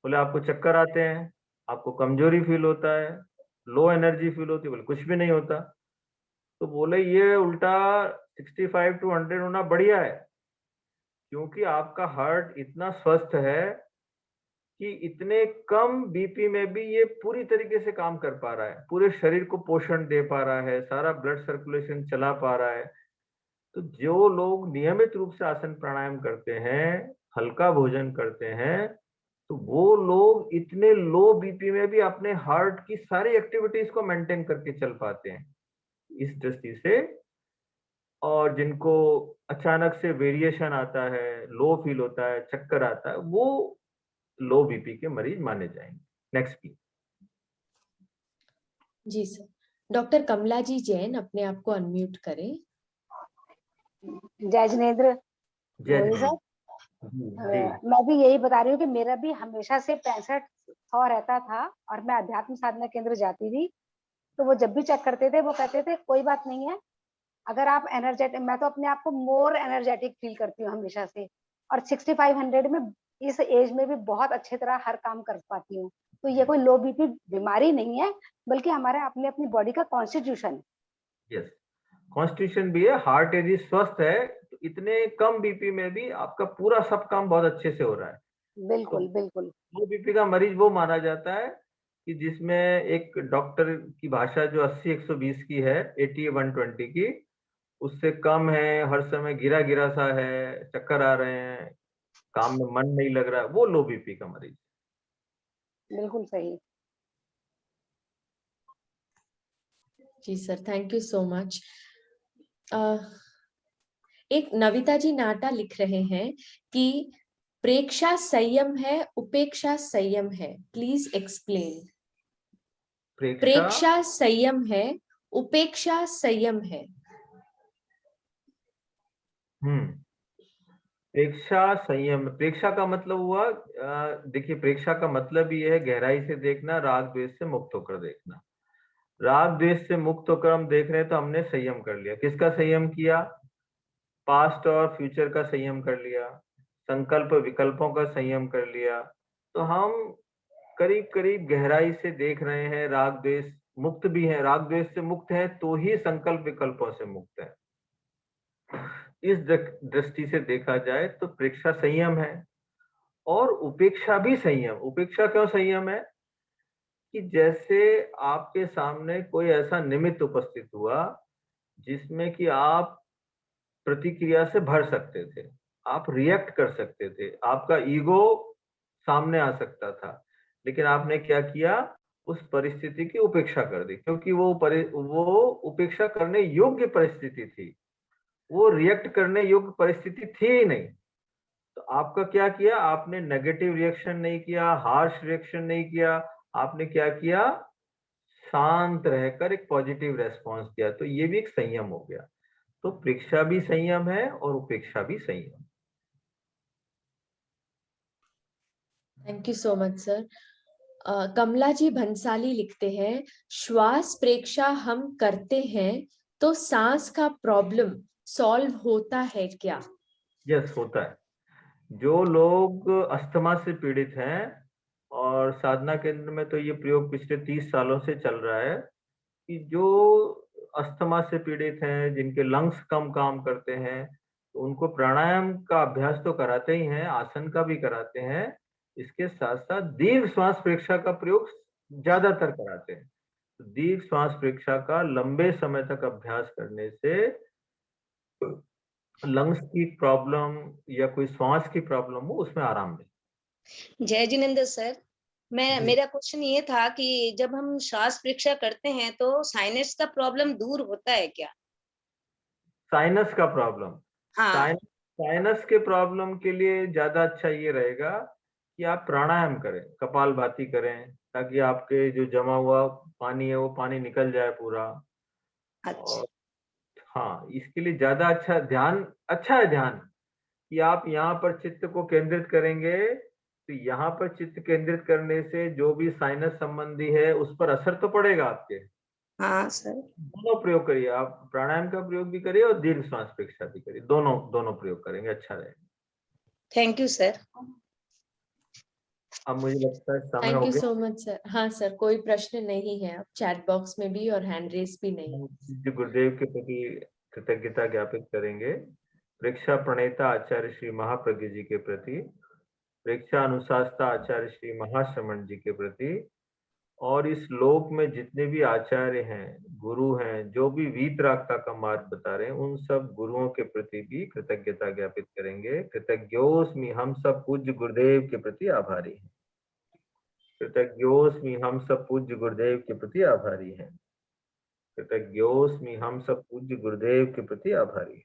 बोले आपको चक्कर आते हैं, आपको कमजोरी फील होता है, लो एनर्जी फील होती है? बोले कुछ भी नहीं होता। तो बोले ये उल्टा 65 टू 100 होना बढ़िया है, क्योंकि आपका हार्ट इतना स्वस्थ है कि इतने कम बीपी में भी ये पूरी तरीके से काम कर पा रहा है, पूरे शरीर को पोषण दे पा रहा है, सारा ब्लड सर्कुलेशन चला पा रहा है। तो जो लोग नियमित रूप से आसन प्राणायाम करते हैं, हल्का भोजन करते हैं, तो वो लोग इतने लो बीपी में भी अपने हार्ट की सारी एक्टिविटीज को मेंटेन करके चल पाते हैं इस दृष्टि से। और जिनको अचानक से वेरिएशन आता है, लो फील होता है, चक्कर आता है, वो लो बीपी के मरीज माने जाएंगे। Next please. जी सर। डॉक्टर कमला जी जैन, अपने आप को अनम्यूट करें। जय जिनेन्द्र। जय सर, जी। मैं भी यही बता रही हूँ कि मेरा भी हमेशा से 65-100 रहता था, और मैं अध्यात्म साधना केंद्र जाती थी, तो वो जब भी चेक करते थे वो कहते थे कोई बात नहीं है, अगर आप एनर्जेटिक, मैं तो अपने आप को मोर एनर्जेटिक फील करती हूँ हमेशा से, और 6500 में इस एज में भी बहुत अच्छी तरह हर काम कर पाती हूँ। तो ये कोई लो बीपी बीमारी नहीं है, बल्कि हमारे अपने अपनी बॉडी का कॉन्स्टिट्यूशन है। यस, कॉन्स्टिट्यूशन भी है। हार्ट यदि स्वस्थ है तो इतने कम बीपी में भी आपका पूरा सब काम बहुत अच्छे से हो रहा है। बिल्कुल तो बिल्कुल। लो बीपी का मरीज वो माना जाता है कि जिसमें एक डॉक्टर की भाषा जो 80-120 की है, 80-120 की, उससे कम है, हर समय गिरा गिरा सा है, चक्कर आ रहे हैं, काम में मन नहीं लग रहा है, वो लो बीपी का मरीज। बिल्कुल सही। जी sir, thank you so much. एक नविता जी नाटा लिख रहे हैं कि प्रेक्षा संयम है, उपेक्षा संयम है, प्लीज एक्सप्लेन। प्रेक्षा संयम है, उपेक्षा संयम है। प्रेक्षा संयम, प्रेक्षा का मतलब हुआ, देखिए प्रेक्षा का मतलब ये है गहराई से देखना, राग द्वेष से मुक्त होकर देखना। राग द्वेष से मुक्त होकर हम देख रहे हैं तो हमने संयम कर लिया। किसका संयम किया? पास्ट और फ्यूचर का संयम कर लिया, संकल्प विकल्पों का संयम कर लिया। तो हम करीब करीब गहराई से देख रहे हैं, राग द्वेष मुक्त भी है, राग द्वेष से मुक्त है तो ही संकल्प विकल्पों से मुक्त है। इस दृष्टि से देखा जाए तो प्रेक्षा संयम है और उपेक्षा भी संयम। उपेक्षा क्यों संयम है? कि जैसे आपके सामने कोई ऐसा निमित्त उपस्थित हुआ जिसमें कि आप प्रतिक्रिया से भर सकते थे, आप रिएक्ट कर सकते थे, आपका ईगो सामने आ सकता था, लेकिन आपने क्या किया? उस परिस्थिति की उपेक्षा कर दी, क्योंकि वो उपेक्षा करने योग्य परिस्थिति थी, वो रिएक्ट करने योग्य परिस्थिति थी ही नहीं। तो आपका क्या किया? आपने नेगेटिव रिएक्शन नहीं किया, हार्श रिएक्शन नहीं किया, आपने क्या किया? शांत रहकर एक पॉजिटिव रेस्पॉन्स दिया। तो ये भी एक संयम हो गया। तो प्रेक्षा भी संयम है और उपेक्षा भी संयम। Thank you so much sir. Kamla ji Bhansali लिखते हैं, श्वास प्रेक्षा हम करते हैं तो सांस का प्रॉब्लम सॉल्व होता है क्या? यस, होता है। जो लोग अस्थमा से पीड़ित हैं, और साधना केंद्र में तो ये प्रयोग पिछले 30 सालों से चल रहा है, कि जो अस्थमा से पीड़ित हैं, जिनके लंग्स कम काम करते हैं, तो उनको प्राणायाम का अभ्यास तो कराते ही हैं, आसन का भी कराते हैं, इसके साथ साथ दीर्घ श्वास प्रेक्षा का प्रयोग ज्यादातर कराते हैं। तो दीर्घ श्वास प्रेक्षा का लंबे समय तक अभ्यास करने से लंग्स की प्रॉब्लम या कोई श्वास की प्रॉब्लम हो, उसमें आराम मिले। जय जिनेंद्र सर, मेरा क्वेश्चन ये था कि जब हम श्वास परीक्षा करते हैं तो साइनस का प्रॉब्लम दूर होता है क्या? साइनस का प्रॉब्लम? हाँ। साइनस के प्रॉब्लम के लिए ज्यादा अच्छा ये रहेगा कि आप प्राणायाम करें, कपालभाति करें, ताकि आपके जो जमा हुआ पानी है वो पानी निकल जाए पूरा। अच्छा। और हाँ, इसके लिए ज्यादा अच्छा है ध्यान, कि आप यहाँ पर चित्त को केंद्रित करेंगे, तो यहाँ पर चित्त केंद्रित करने से जो भी साइनस संबंधी है उस पर असर तो पड़ेगा आपके। हाँ सर। दोनों प्रयोग करिए, आप प्राणायाम का प्रयोग भी करिए और दीर्घ श्वास प्रेक्षा भी करिए, दोनों प्रयोग करेंगे, अच्छा रहेगा। Thank you sir. अब मुझे लगता है समय थैंक हो यू गया। सो मच सर। हाँ सर, कोई प्रश्न नहीं है अब चैट बॉक्स में भी और हैंड रेस भी नहीं। जो गुरुदेव के प्रति कृतज्ञता ज्ञापित करेंगे, प्रेक्षा प्रणेता आचार्य श्री महाप्रज्ञ जी के प्रति, प्रेक्षा अनुशास्ता आचार्य श्री महाश्रमण जी के प्रति, और इस लोक में जितने भी आचार्य हैं, गुरु हैं, जो भी वीतरागता का मार्ग बता रहे हैं, उन सब गुरुओं के प्रति भी कृतज्ञता ज्ञापित करेंगे। कृतज्ञोस्मि, हम सब पूज्य गुरुदेव के प्रति आभारी हैं। कृतज्ञोस्मि, हम सब पूज्य गुरुदेव के प्रति आभारी हैं। कृतज्ञोस्मि, हम सब पूज्य गुरुदेव के प्रति आभारी हैं।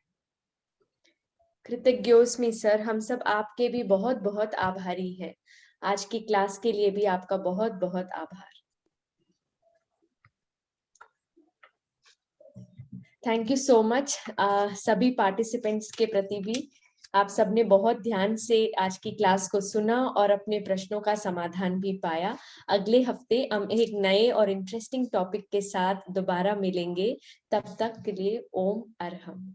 कृतज्ञोस्मि सर, हम सब आपके भी बहुत बहुत आभारी हैं। आज की क्लास के लिए भी आपका बहुत बहुत आभार। थैंक यू सो मच सभी पार्टिसिपेंट्स के प्रति भी। आप सबने बहुत ध्यान से आज की क्लास को सुना और अपने प्रश्नों का समाधान भी पाया। अगले हफ्ते हम एक नए और इंटरेस्टिंग टॉपिक के साथ दोबारा मिलेंगे। तब तक के लिए ओम अरहम।